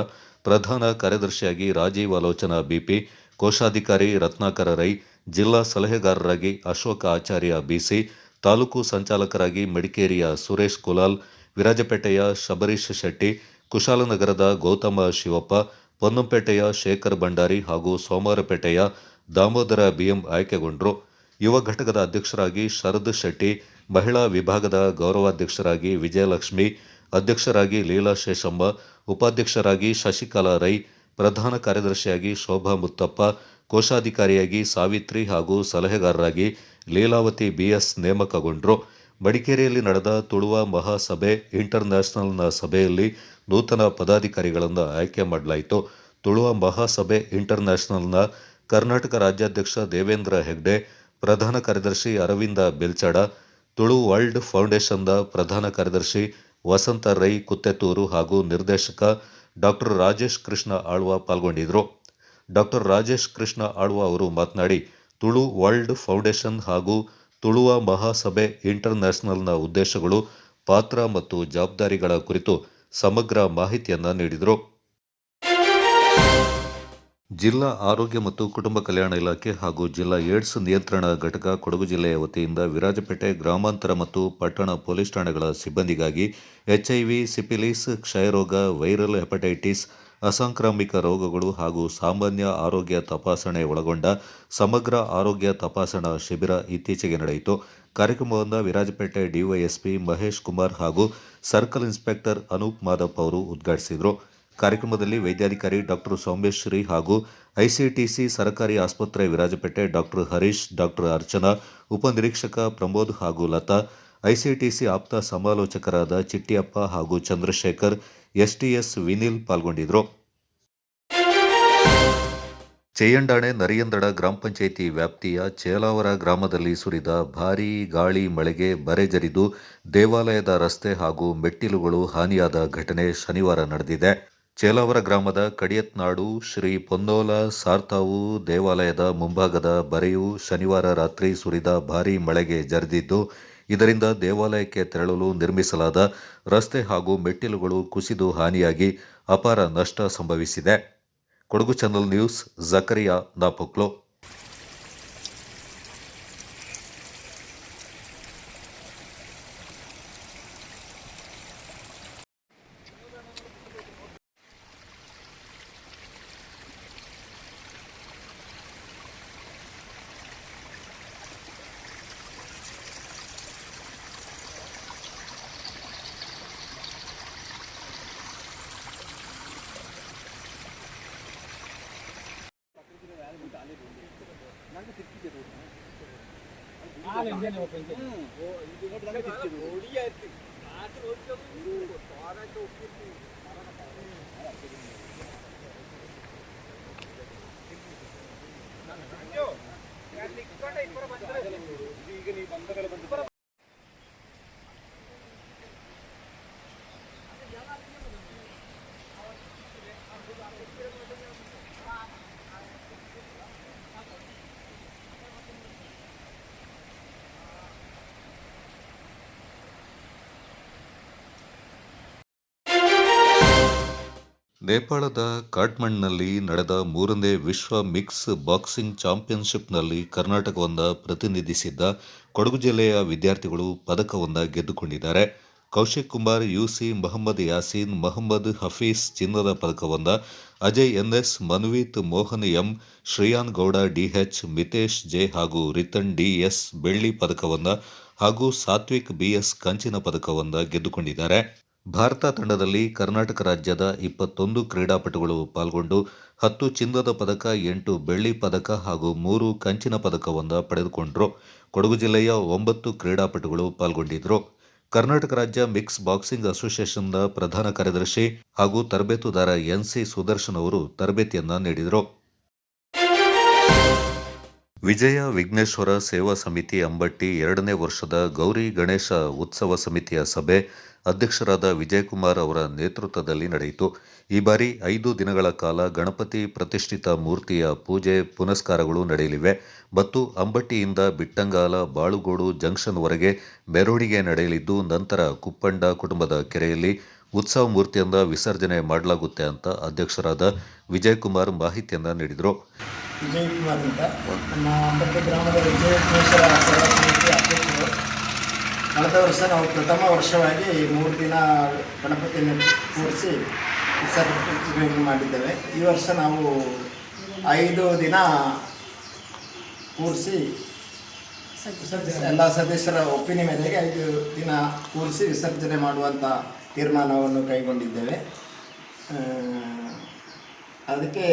ಪ್ರಧಾನ ಕಾರ್ಯದರ್ಶಿಯಾಗಿ ರಾಜೀವ್ ಆಲೋಚನಾ ಬಿಪಿ, ಕೋಶಾಧಿಕಾರಿ ರತ್ನಾಕರ ರೈ, ಜಿಲ್ಲಾ ಸಲಹೆಗಾರರಾಗಿ ಅಶೋಕ ಆಚಾರ್ಯ ಬಿಸಿ, ತಾಲೂಕು ಸಂಚಾಲಕರಾಗಿ ಮಡಿಕೇರಿಯ ಸುರೇಶ್ ಕುಲಾಲ್, ವಿರಾಜಪೇಟೆಯ ಶಬರೀಶ್ ಶೆಟ್ಟಿ, ಕುಶಾಲನಗರದ ಗೌತಮ ಶಿವಪ್ಪ, ಪೊನ್ನಂಪೇಟೆಯ ಶೇಖರ್ ಭಂಡಾರಿ ಹಾಗೂ ಸೋಮವಾರಪೇಟೆಯ ದಾಮೋದರ ಬಿಎಂ ಆಯ್ಕೆಗೊಂಡರು. ಯುವ ಘಟಕದ ಅಧ್ಯಕ್ಷರಾಗಿ ಶರದ್ ಶೆಟ್ಟಿ, ಮಹಿಳಾ ವಿಭಾಗದ ಗೌರವಾಧ್ಯಕ್ಷರಾಗಿ ವಿಜಯಲಕ್ಷ್ಮಿ, ಅಧ್ಯಕ್ಷರಾಗಿ ಲೀಲಾ ಶೇಷಮ್ಮ, ಉಪಾಧ್ಯಕ್ಷರಾಗಿ ಶಶಿಕಲಾ ರೈ, ಪ್ರಧಾನ ಕಾರ್ಯದರ್ಶಿಯಾಗಿ ಶೋಭಾ ಮುತ್ತಪ್ಪ, ಕೋಶಾಧಿಕಾರಿಯಾಗಿ ಸಾವಿತ್ರಿ ಹಾಗೂ ಸಲಹೆಗಾರರಾಗಿ ಲೀಲಾವತಿ ಬಿಎಸ್ ನೇಮಕಗೊಂಡರು. ಮಡಿಕೇರಿಯಲ್ಲಿ ನಡೆದ ತುಳುವ ಮಹಾಸಭೆ ಇಂಟರ್ನ್ಯಾಷನಲ್ನ ಸಭೆಯಲ್ಲಿ ನೂತನ ಪದಾಧಿಕಾರಿಗಳನ್ನು ಆಯ್ಕೆ ಮಾಡಲಾಯಿತು. ತುಳುವ ಮಹಾಸಭೆ ಇಂಟರ್ನ್ಯಾಷನಲ್ನ ಕರ್ನಾಟಕ ರಾಜ್ಯಾಧ್ಯಕ್ಷ ದೇವೇಂದ್ರ ಹೆಗ್ಡೆ, ಪ್ರಧಾನ ಕಾರ್ಯದರ್ಶಿ ಅರವಿಂದ ಬೆಲ್ಚಡ, ತುಳು ವರ್ಲ್ಡ್ ಫೌಂಡೇಶನ್ದ ಪ್ರಧಾನ ಕಾರ್ಯದರ್ಶಿ ವಸಂತ ರೈ ಕುತ್ತೆತ್ತೂರು ಹಾಗೂ ನಿರ್ದೇಶಕ ಡಾಕ್ಟರ್ ರಾಜೇಶ್ ಕೃಷ್ಣ ಆಳ್ವ ಪಾಲ್ಗೊಂಡಿದ್ದರು. ಡಾಕ್ಟರ್ ರಾಜೇಶ್ ಕೃಷ್ಣ ಆಳ್ವ ಅವರು ಮಾತನಾಡಿ ತುಳು ವರ್ಲ್ಡ್ ಫೌಂಡೇಶನ್ ಹಾಗೂ ತುಳುವ ಮಹಾಸಭೆ ಇಂಟರ್ನ್ಯಾಷನಲ್ನ ಉದ್ದೇಶಗಳು, ಪಾತ್ರ ಮತ್ತು ಜವಾಬ್ದಾರಿಗಳ ಕುರಿತು ಸಮಗ್ರ ಮಾಹಿತಿಯನ್ನು ನೀಡಿದರು. ಜಿಲ್ಲಾ ಆರೋಗ್ಯ ಮತ್ತು ಕುಟುಂಬ ಕಲ್ಯಾಣ ಇಲಾಖೆ ಹಾಗೂ ಜಿಲ್ಲಾ ಏಡ್ಸ್ ನಿಯಂತ್ರಣ ಘಟಕ ಕೊಡಗು ಜಿಲ್ಲೆಯ ವತಿಯಿಂದ ವಿರಾಜಪೇಟೆ ಗ್ರಾಮಾಂತರ ಮತ್ತು ಪಟ್ಟಣ ಪೊಲೀಸ್ ಠಾಣೆಗಳ ಸಿಬ್ಬಂದಿಗಾಗಿ HIV, ಸಿಫಿಲಿಸ್, ಕ್ಷಯರೋಗ, ವೈರಲ್ ಹೆಪಟೈಟಿಸ್, ಅಸಾಂಕ್ರಾಮಿಕ ರೋಗಗಳು ಹಾಗೂ ಸಾಮಾನ್ಯ ಆರೋಗ್ಯ ತಪಾಸಣೆ ಒಳಗೊಂಡ ಸಮಗ್ರ ಆರೋಗ್ಯ ತಪಾಸಣಾ ಶಿಬಿರ ಇತ್ತೀಚೆಗೆ ನಡೆಯಿತು. ಕಾರ್ಯಕ್ರಮವನ್ನು ವಿರಾಜಪೇಟೆ ಡಿವೈಎಸ್ಪಿ ಮಹೇಶ್ ಕುಮಾರ್ ಹಾಗೂ ಸರ್ಕಲ್ ಇನ್ಸ್ಪೆಕ್ಟರ್ ಅನೂಪ್ ಮಾದಪ್ಪ ಅವರು ಉದ್ಘಾಟಿಸಿದರು. ಕಾರ್ಯಕ್ರಮದಲ್ಲಿ ವೈದ್ಯಾಧಿಕಾರಿ ಡಾಕ್ಟರ್ ಸೌಮೇಶ್ರೀ ಹಾಗೂ ಐಸಿಟಿಸಿ ಸರ್ಕಾರಿ ಆಸ್ಪತ್ರೆ ವಿರಾಜಪೇಟೆ ಡಾಕ್ಟರ್ ಹರೀಶ್, ಡಾಕ್ಟರ್ ಅರ್ಚನಾ, ಉಪನಿರೀಕ್ಷಕ ಪ್ರಮೋದ್ ಹಾಗೂ ಲತಾ, ಐಸಿಟಿಸಿ ಆಪ್ತ ಸಮಾಲೋಚಕರಾದ ಚಿಟ್ಟಿಯಪ್ಪ ಹಾಗೂ ಚಂದ್ರಶೇಖರ್, ಎಸ್ಟಿಎಸ್ ವಿನಿಲ್ ಪಾಲ್ಗೊಂಡಿದ್ದರು. ಚೆಯ್ಯಂಡಾಣೆ ನರಿಯಂದಡ ಗ್ರಾಮ ಪಂಚಾಯಿತಿ ವ್ಯಾಪ್ತಿಯ ಚೇಲಾವರ ಗ್ರಾಮದಲ್ಲಿ ಸುರಿದ ಭಾರೀ ಗಾಳಿ ಮಳೆಗೆ ಬರೆಜರಿದು ದೇವಾಲಯದ ರಸ್ತೆ ಹಾಗೂ ಮೆಟ್ಟಿಲುಗಳು ಹಾನಿಯಾದ ಘಟನೆ ಶನಿವಾರ ನಡೆದಿದೆ. ಚೇಲಾವರ ಗ್ರಾಮದ ಕಡಿಯತ್ನಾಡು ಶ್ರೀ ಪೊನ್ನೋಲ ಸಾರ್ತಾವು ದೇವಾಲಯದ ಮುಂಭಾಗದ ಬರೆಯು ಶನಿವಾರ ರಾತ್ರಿ ಸುರಿದ ಭಾರೀ ಮಳೆಗೆ ಜರಿದಿದ್ದು, ಇದರಿಂದ ದೇವಾಲಯಕ್ಕೆ ತೆರಳಲು ನಿರ್ಮಿಸಲಾದ ರಸ್ತೆ ಹಾಗೂ ಮೆಟ್ಟಿಲುಗಳು ಕುಸಿದು ಹಾನಿಯಾಗಿ ಅಪಾರ ನಷ್ಟ ಸಂಭವಿಸಿದೆ. Kodagu channel news Zakariya Napoklu. ನೇಪಾಳದ ಕಾಠ್ಮಂಡ್ನಲ್ಲಿ ನಡೆದ 3ನೇ ವಿಶ್ವ ಮಿಕ್ಸ್ ಬಾಕ್ಸಿಂಗ್ ಚಾಂಪಿಯನ್ಶಿಪ್ನಲ್ಲಿ ಕರ್ನಾಟಕವನ್ನು ಪ್ರತಿನಿಧಿಸಿದ್ದ ಕೊಡಗು ಜಿಲ್ಲೆಯ ವಿದ್ಯಾರ್ಥಿಗಳು ಪದಕವನ್ನು ಗೆದ್ದುಕೊಂಡಿದ್ದಾರೆ. ಕೌಶಿಕ್ ಕುಮಾರ್, ಯುಸಿ, ಮೊಹಮ್ಮದ್ ಯಾಸೀನ್, ಮೊಹಮ್ಮದ್ ಹಫೀಸ್ ಚಿನ್ನದ ಪದಕವನ್ನು, Ajay N S, Manvith Mohan M, Shreyan Gowda D H, Mithesh J ಹಾಗೂ ರಿತನ್ ಡಿಎಸ್ ಬೆಳ್ಳಿ ಪದಕವನ್ನು ಹಾಗೂ ಸಾತ್ವಿಕ್ ಬಿಎಸ್ ಕಂಚಿನ ಪದಕವನ್ನು ಗೆದ್ದುಕೊಂಡಿದ್ದಾರೆ. ಭಾರತ ತಂಡದಲ್ಲಿ ಕರ್ನಾಟಕ ರಾಜ್ಯದ 21 ಕ್ರೀಡಾಪಟುಗಳು ಪಾಲ್ಗೊಂಡು 10 ಚಿನ್ನದ ಪದಕ, 8 ಬೆಳ್ಳಿ ಪದಕ ಹಾಗೂ 3 ಕಂಚಿನ ಪದಕವನ್ನು ಪಡೆದುಕೊಂಡರು. ಕೊಡಗು ಜಿಲ್ಲೆಯ 9 ಕ್ರೀಡಾಪಟುಗಳು ಪಾಲ್ಗೊಂಡಿದ್ದರು. ಕರ್ನಾಟಕ ರಾಜ್ಯ ಮಿಕ್ಸ್ ಬಾಕ್ಸಿಂಗ್ ಅಸೋಸಿಯೇಷನ್ನ ಪ್ರಧಾನ ಕಾರ್ಯದರ್ಶಿ ಹಾಗೂ ತರಬೇತುದಾರ ಎನ್ಸಿ ಸುದರ್ಶನ್ ಅವರು ತರಬೇತಿಯನ್ನು ನೀಡಿದರು. ವಿಜಯ ವಿಘ್ನೇಶ್ವರ ಸೇವಾ ಸಮಿತಿ ಅಂಬಟ್ಟಿ 2ನೇ ವರ್ಷದ ಗೌರಿ ಗಣೇಶ ಉತ್ಸವ ಸಮಿತಿಯ ಸಭೆ ಅಧ್ಯಕ್ಷರಾದ ವಿಜಯಕುಮಾರ್ ಅವರ ನೇತೃತ್ವದಲ್ಲಿ ನಡೆಯಿತು. ಈ ಬಾರಿ 5 ದಿನಗಳ ಕಾಲ ಗಣಪತಿ ಪ್ರತಿಷ್ಠಿತ ಮೂರ್ತಿಯ ಪೂಜೆ ಪುನಸ್ಕಾರಗಳು ನಡೆಯಲಿವೆ ಮತ್ತು ಅಂಬಟ್ಟಿಯಿಂದ ಬಿಟ್ಟಂಗಾಲ ಬಾಳುಗೋಡು ಜಂಕ್ಷನ್ವರೆಗೆ ಮೆರವಣಿಗೆ ನಡೆಯಲಿದ್ದು, ನಂತರ ಕುಪ್ಪಂಡ ಕುಟುಂಬದ ಕೆರೆಯಲ್ಲಿ ಉತ್ಸವ ಮೂರ್ತಿಯನ್ನು ವಿಸರ್ಜನೆ ಮಾಡಲಾಗುತ್ತೆ ಅಂತ ಅಧ್ಯಕ್ಷರಾದ ವಿಜಯಕುಮಾರ್ ಮಾಹಿತಿಯನ್ನು ನೀಡಿದರು. ವಿಜಯಕುಮಾರ್ ಅಂತ ನಮ್ಮ ಅಂಬಟ್ಟಿ ಗ್ರಾಮದ ವಿಜಯಕುಮಾರ ಸೇವಾ ಸಮಿತಿ ಅಧ್ಯಕ್ಷರು. ಕಳೆದ ವರ್ಷ ನಾವು ಪ್ರಥಮ ವರ್ಷವಾಗಿ 3 ದಿನ ಗಣಪತಿಯನ್ನು ಕೂರಿಸಿ ವಿಸರ್ಜನೆ ಮಾಡಿದ್ದೇವೆ. ಈ ವರ್ಷ ನಾವು 5 ದಿನ ಕೂರಿಸಿ ಎಲ್ಲ ಸದಸ್ಯರ ಒಪ್ಪಿಗೆ ಮೇರೆಗೆ 5 ದಿನ ಕೂರಿಸಿ ವಿಸರ್ಜನೆ ಮಾಡುವಂಥ ತೀರ್ಮಾನವನ್ನು ಕೈಗೊಂಡಿದ್ದೇವೆ. ಅದಕ್ಕೆ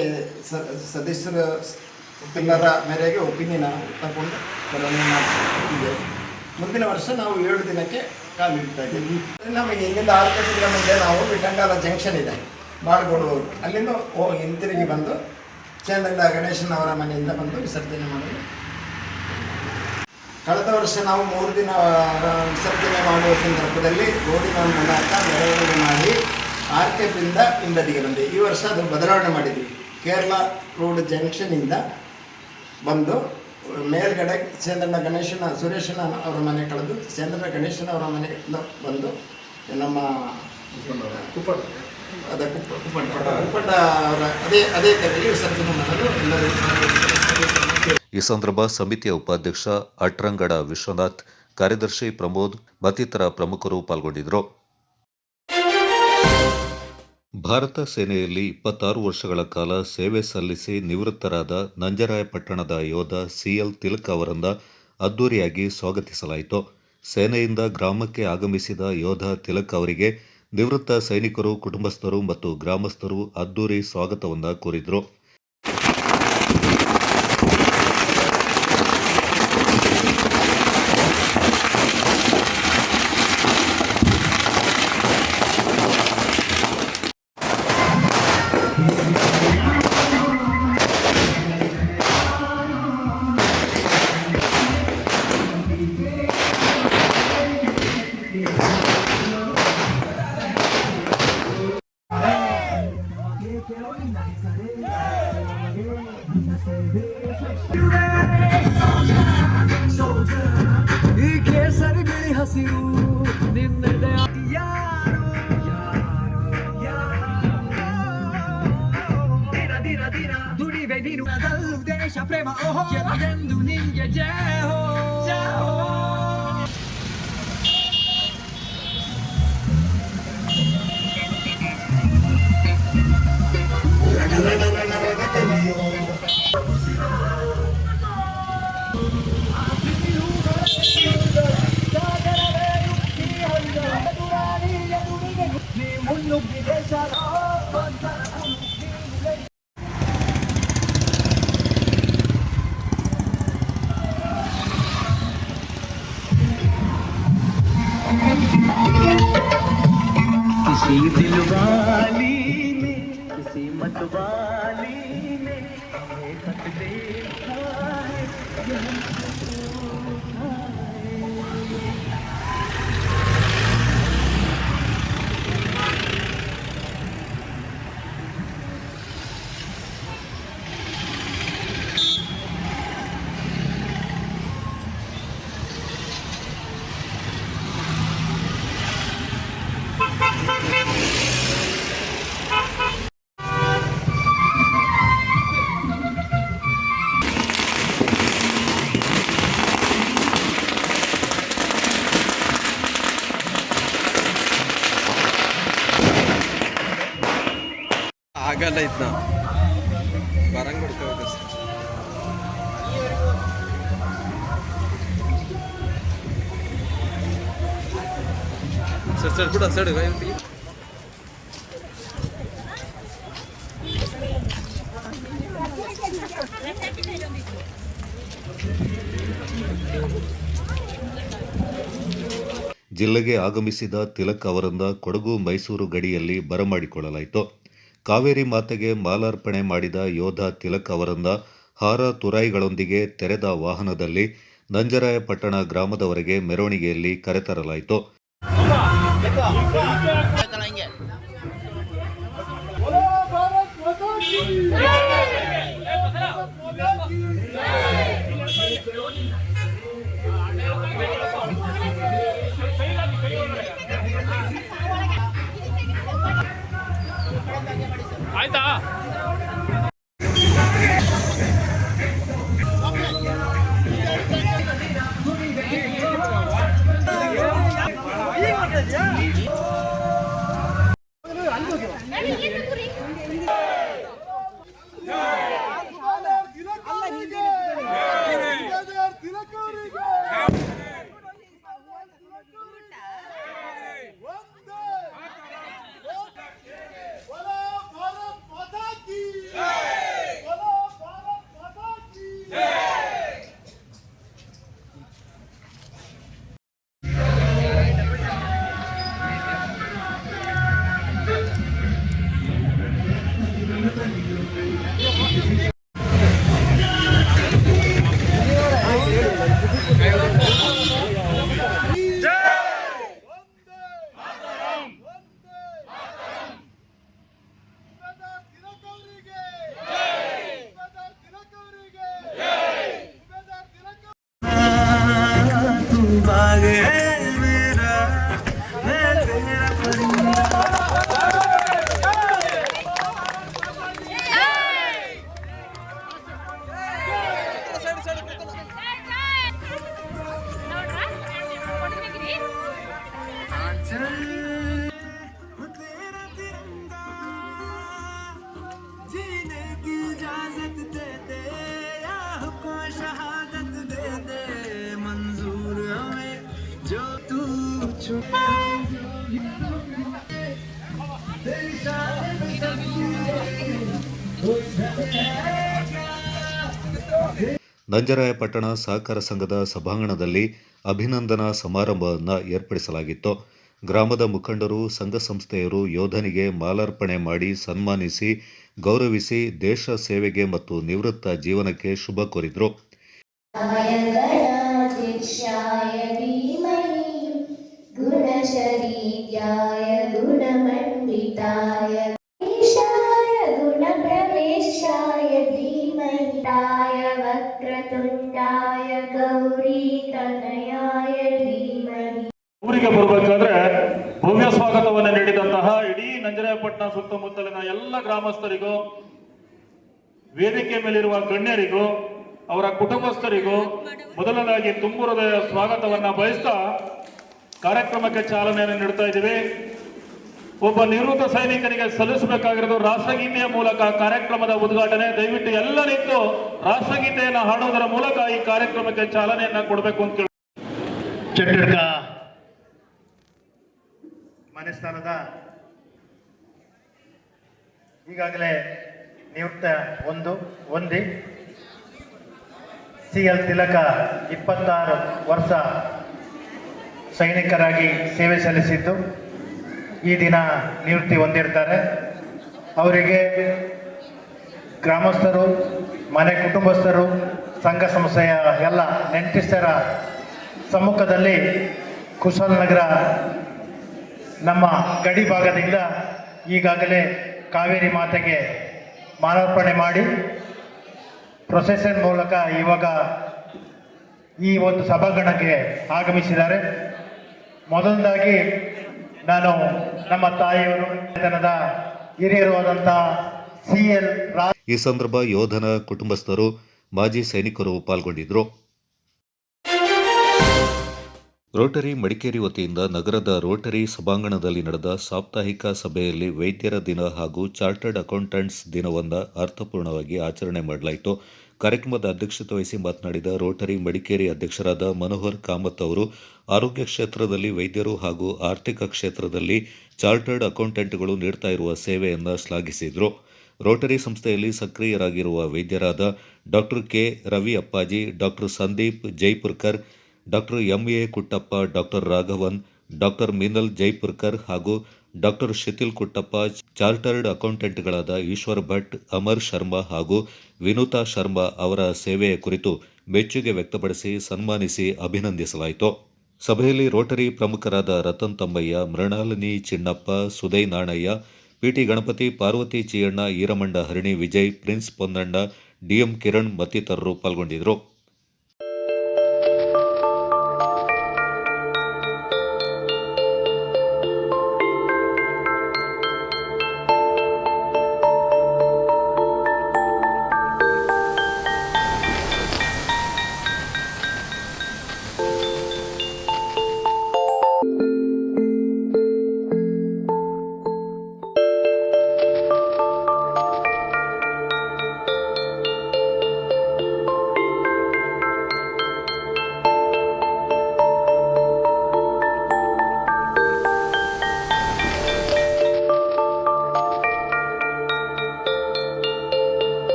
ಸದಸ್ಯರ ಎಲ್ಲರ ಮೇರೆಗೆ ಒಪಿನಿಯನ್ ತಗೊಂಡು ಇದೆ. ಮುಂದಿನ ವರ್ಷ ನಾವು 7 ದಿನಕ್ಕೆ ಕಾಲಿಡ್ತಾ ಇದ್ದೀವಿ. ನಮಗೆ ಇಲ್ಲಿಂದ 6 ಗಂಟೆಗಳ ಮುಂದೆ ನಾವು ಬಿಟ್ಟಂಗಾಲ ಜಂಕ್ಷನ್ ಇದೆ ಬಾಳುಗೋಡು, ಅಲ್ಲಿಂದ ಹಿಂತಿರುಗಿ ಬಂದು ಚಂದ್ರನ ಗಣೇಶನ್ ಅವರ ಮನೆಯಿಂದ ಬಂದು ವಿಸರ್ಜನೆ ಮಾಡೋದು. ಕಳೆದ ವರ್ಷ ನಾವು 3 ದಿನ ವಿಸರ್ಜನೆ ಮಾಡುವ ಸಂದರ್ಭದಲ್ಲಿ ರೋಡಿನ ಮೂಲಕ ಮೆರವಣಿಗೆ ಮಾಡಿ ಆರ್ಕೆಪಿಂದ ಹಿಂಬದಿಗೆ ಬಂದೆ. ಈ ವರ್ಷ ಅದು ಬದಲಾವಣೆ ಮಾಡಿದ್ವಿ. ಕೇರಳ ರೋಡ್ ಜಂಕ್ಷನಿಂದ ಬಂದು ಮೇಲ್ಗಡೆ ಚಂದ್ರನ ಗಣೇಶನ ಸುರೇಶನ ಅವರ ಮನೆ ಕಳೆದು ಚಂದ್ರನ ಗಣೇಶನ ಅವರ ಮನೆಯಿಂದ ಬಂದು ನಮ್ಮ ಕುಪ್ಪಂಡ ಅವರ ಅದೇ ಕಡೆಗೆ ವಿಸರ್ಜನೆ ಮಾಡಲು ಎಲ್ಲರೂ. ಈ ಸಂದರ್ಭ ಸಮಿತಿಯ ಉಪಾಧ್ಯಕ್ಷ ಅಟ್ರಂಗಡ ವಿಶ್ವನಾಥ್, ಕಾರ್ಯದರ್ಶಿ ಪ್ರಮೋದ್ ಮತ್ತಿತರ ಪ್ರಮುಖರು ಪಾಲ್ಗೊಂಡಿದ್ದರು. ಭಾರತ ಸೇನೆಯಲ್ಲಿ 26 ವರ್ಷಗಳ ಕಾಲ ಸೇವೆ ಸಲ್ಲಿಸಿ ನಿವೃತ್ತರಾದ ನಂಜರಾಯಪಟ್ಟಣದ ಯೋಧ ಸಿಎಲ್ ತಿಲಕ್ ಅವರನ್ನು ಅದ್ದೂರಿಯಾಗಿ ಸ್ವಾಗತಿಸಲಾಯಿತು. ಸೇನೆಯಿಂದ ಗ್ರಾಮಕ್ಕೆ ಆಗಮಿಸಿದ ಯೋಧ ತಿಲಕ್ ಅವರಿಗೆ ನಿವೃತ್ತ ಸೈನಿಕರು, ಕುಟುಂಬಸ್ಥರು ಮತ್ತು ಗ್ರಾಮಸ್ಥರು ಅದ್ದೂರಿ ಸ್ವಾಗತವನ್ನು ಕೋರಿದರು. ದೇಶ ಪ್ರೇಮ ಓಹೋ ಎಂದು ನಿಂಗೆ ಜಯ किसी दिल वाली ने, किसी मत वाली ने हमें खत देखा है ಆಗಲ್ಲ ಇದನ್ನ ಬರಂಗ್ ಬಿಡ್ಕೋಬೇಕು ಸರ್ ಸರ್ ಬಿಡ ಸರ್ ಜಿಲ್ಲೆಗೆ ಆಗಮಿಸಿದ ತಿಲಕ್ ಅವರಿಂದ ಕೊಡಗು ಮೈಸೂರು ಗಡಿಯಲ್ಲಿ ಬರಮಾಡಿಕೊಳ್ಳಲಾಯಿತು. ಕಾವೇರಿ ಮಾತೆಗೆ ಮಾಲಾರ್ಪಣೆ ಮಾಡಿದ ಯೋಧ ತಿಲಕ್ ಅವರಿಂದ ಹಾರ ತುರಾಯಿಗಳೊಂದಿಗೆ ತೆರೆದ ವಾಹನದಲ್ಲಿ ನಂಜರಾಯಪಟ್ಟಣ ಗ್ರಾಮದವರೆಗೆ ಮೆರವಣಿಗೆಯಲ್ಲಿ ಕರೆತರಲಾಯಿತು. ಆಯ್ತಾ ನಂಜರಾಯಪಟ್ಟಣ ಸಹಕಾರ ಸಂಘದ ಸಭಾಂಗಣದಲ್ಲಿ ಅಭಿನಂದನಾ ಸಮಾರಂಭವನ್ನು ಏರ್ಪಡಿಸಲಾಗಿತ್ತು. ಗ್ರಾಮದ ಮುಖಂಡರು, ಸಂಘ ಸಂಸ್ಥೆಯರು ಯೋಧನಿಗೆ ಮಾಲಾರ್ಪಣೆ ಮಾಡಿ ಸನ್ಮಾನಿಸಿ ಗೌರವಿಸಿ ದೇಶ ಸೇವೆಗೆ ಮತ್ತು ನಿವೃತ್ತ ಜೀವನಕ್ಕೆ ಶುಭ ಕೋರಿದರು. ಊರಿಗೆ ಬರಬೇಕಾದ್ರೆ ಭವ್ಯ ಸ್ವಾಗತವನ್ನು ನೀಡಿದಂತಹ ಇಡೀ ನಂಜರಾಯಪಟ್ಟಣ ಸುತ್ತಮುತ್ತಲಿನ ಎಲ್ಲ ಗ್ರಾಮಸ್ಥರಿಗೂ, ವೇದಿಕೆ ಮೇಲಿರುವ ಗಣ್ಯರಿಗೂ, ಅವರ ಕುಟುಂಬಸ್ಥರಿಗೂ ಮೊದಲನೇದಾಗಿ ತುಂಬು ಹೃದಯ ಸ್ವಾಗತವನ್ನ ಬಯಸ್ತಾ ಕಾರ್ಯಕ್ರಮಕ್ಕೆ ಚಾಲನೆಯನ್ನು ನೀಡ್ತಾ ಇದ್ದೀವಿ. ಒಬ್ಬ ನಿವೃತ್ತ ಸೈನಿಕನಿಗೆ ಸಲ್ಲಿಸಬೇಕಾಗಿರೋದು ರಾಷ್ಟ್ರಗೀತೆಯ ಮೂಲಕ ಕಾರ್ಯಕ್ರಮದ ಉದ್ಘಾಟನೆ. ದಯವಿಟ್ಟು ಎಲ್ಲ ನಿಂತು ರಾಷ್ಟ್ರಗೀತೆಯನ್ನು ಹಾಡುವುದರ ಮೂಲಕ ಈ ಕಾರ್ಯಕ್ರಮಕ್ಕೆ ಚಾಲನೆಯನ್ನ ಕೊಡಬೇಕು ಅಂತ ಕೇಳಿ. ಚಟ್ಟಡ್ಕ ಮನೆಸ್ಥಾನದ ಈಗಾಗಲೇ ನಿವೃತ್ತ ಒಂದಿ CL ತಿಲಕ 26 ವರ್ಷ ಸೈನಿಕರಾಗಿ ಸೇವೆ ಸಲ್ಲಿಸಿದ್ದು ಈ ದಿನ ನಿವೃತ್ತಿ ಹೊಂದಿರ್ತಾರೆ. ಅವರಿಗೆ ಗ್ರಾಮಸ್ಥರು, ಮನೆ ಕುಟುಂಬಸ್ಥರು, ಸಂಘ ಸಂಸ್ಥೆಯ ಎಲ್ಲ ನೆಂಟರಿಷ್ಟರ ಸಮ್ಮುಖದಲ್ಲಿ ಕುಶಾಲನಗರ ನಮ್ಮ ಗಡಿ ಭಾಗದಿಂದ ಈಗಾಗಲೇ ಕಾವೇರಿ ಮಾತೆಗೆ ಮಾಲಾರ್ಪಣೆ ಮಾಡಿ ಪ್ರೊಸೆಷನ್ ಮೂಲಕ ಇವಾಗ ಈ ಒಂದು ಸಭಾಂಗಣಕ್ಕೆ ಆಗಮಿಸಿದ್ದಾರೆ. ಮೊದಲನೇದಾಗಿ ನಾನು ನಮ್ಮ ತಾಯಿಯವರು ಹಿರಿಯರು ಆದಂತಹ CL ಈ ಸಂದರ್ಭ ಯೋಧನ ಕುಟುಂಬಸ್ಥರು, ಮಾಜಿ ಸೈನಿಕರು ಪಾಲ್ಗೊಂಡಿದ್ದರು. ರೋಟರಿ ಮಡಿಕೇರಿ ವತಿಯಿಂದ ನಗರದ ರೋಟರಿ ಸಭಾಂಗಣದಲ್ಲಿ ನಡೆದ ಸಾಪ್ತಾಹಿಕ ಸಭೆಯಲ್ಲಿ ವೈದ್ಯರ ದಿನ ಹಾಗೂ ಚಾರ್ಟರ್ಡ್ ಅಕೌಂಟೆಂಟ್ಸ್ ದಿನವನ್ನು ಅರ್ಥಪೂರ್ಣವಾಗಿ ಆಚರಣೆ ಮಾಡಲಾಯಿತು. ಕಾರ್ಯಕ್ರಮದ ಅಧ್ಯಕ್ಷತೆ ವಹಿಸಿ ಮಾತನಾಡಿದ ರೋಟರಿ ಮಡಿಕೇರಿ ಅಧ್ಯಕ್ಷರಾದ ಮನೋಹರ್ ಕಾಮತ್ ಅವರು ಆರೋಗ್ಯ ಕ್ಷೇತ್ರದಲ್ಲಿ ವೈದ್ಯರು ಹಾಗೂ ಆರ್ಥಿಕ ಕ್ಷೇತ್ರದಲ್ಲಿ ಚಾರ್ಟರ್ಡ್ ಅಕೌಂಟೆಂಟ್ಗಳು ನೀಡ್ತಾ ಇರುವ ಸೇವೆಯನ್ನು ಶ್ಲಾಘಿಸಿದರು. ರೋಟರಿ ಸಂಸ್ಥೆಯಲ್ಲಿ ಸಕ್ರಿಯರಾಗಿರುವ ವೈದ್ಯರಾದ doctor K Ravi Appaji, doctor Sandeep Jaipurkar, doctor M A Kuttappa, doctor Raghavan, doctor Minal Jaipurkar ಹಾಗೂ ಡಾಕ್ಟರ್ ಶಿಥಿಲ್ ಕುಟ್ಟಪ್ಪ, ಚಾರ್ಟರ್ಡ್ ಅಕೌಂಟೆಂಟ್ಗಳಾದ ಈಶ್ವರ್ ಭಟ್, ಅಮರ್ ಶರ್ಮಾ ಹಾಗೂ ವಿನುತಾ ಶರ್ಮಾ ಅವರ ಸೇವೆಯ ಕುರಿತು ಮೆಚ್ಚುಗೆ ವ್ಯಕ್ತಪಡಿಸಿ ಸನ್ಮಾನಿಸಿ ಅಭಿನಂದಿಸಲಾಯಿತು. ಸಭೆಯಲ್ಲಿ ರೋಟರಿ ಪ್ರಮುಖರಾದ Ratan Thammaiah, Mrinalini Chinnappa, Suday Nanaiah, P T Ganapathi, Parvathi Chiyanna, Eeramanda Harini, Vijay, Prince Ponnanna, D M Kiran ಮತ್ತಿತರರು ಪಾಲ್ಗೊಂಡಿದ್ದರು.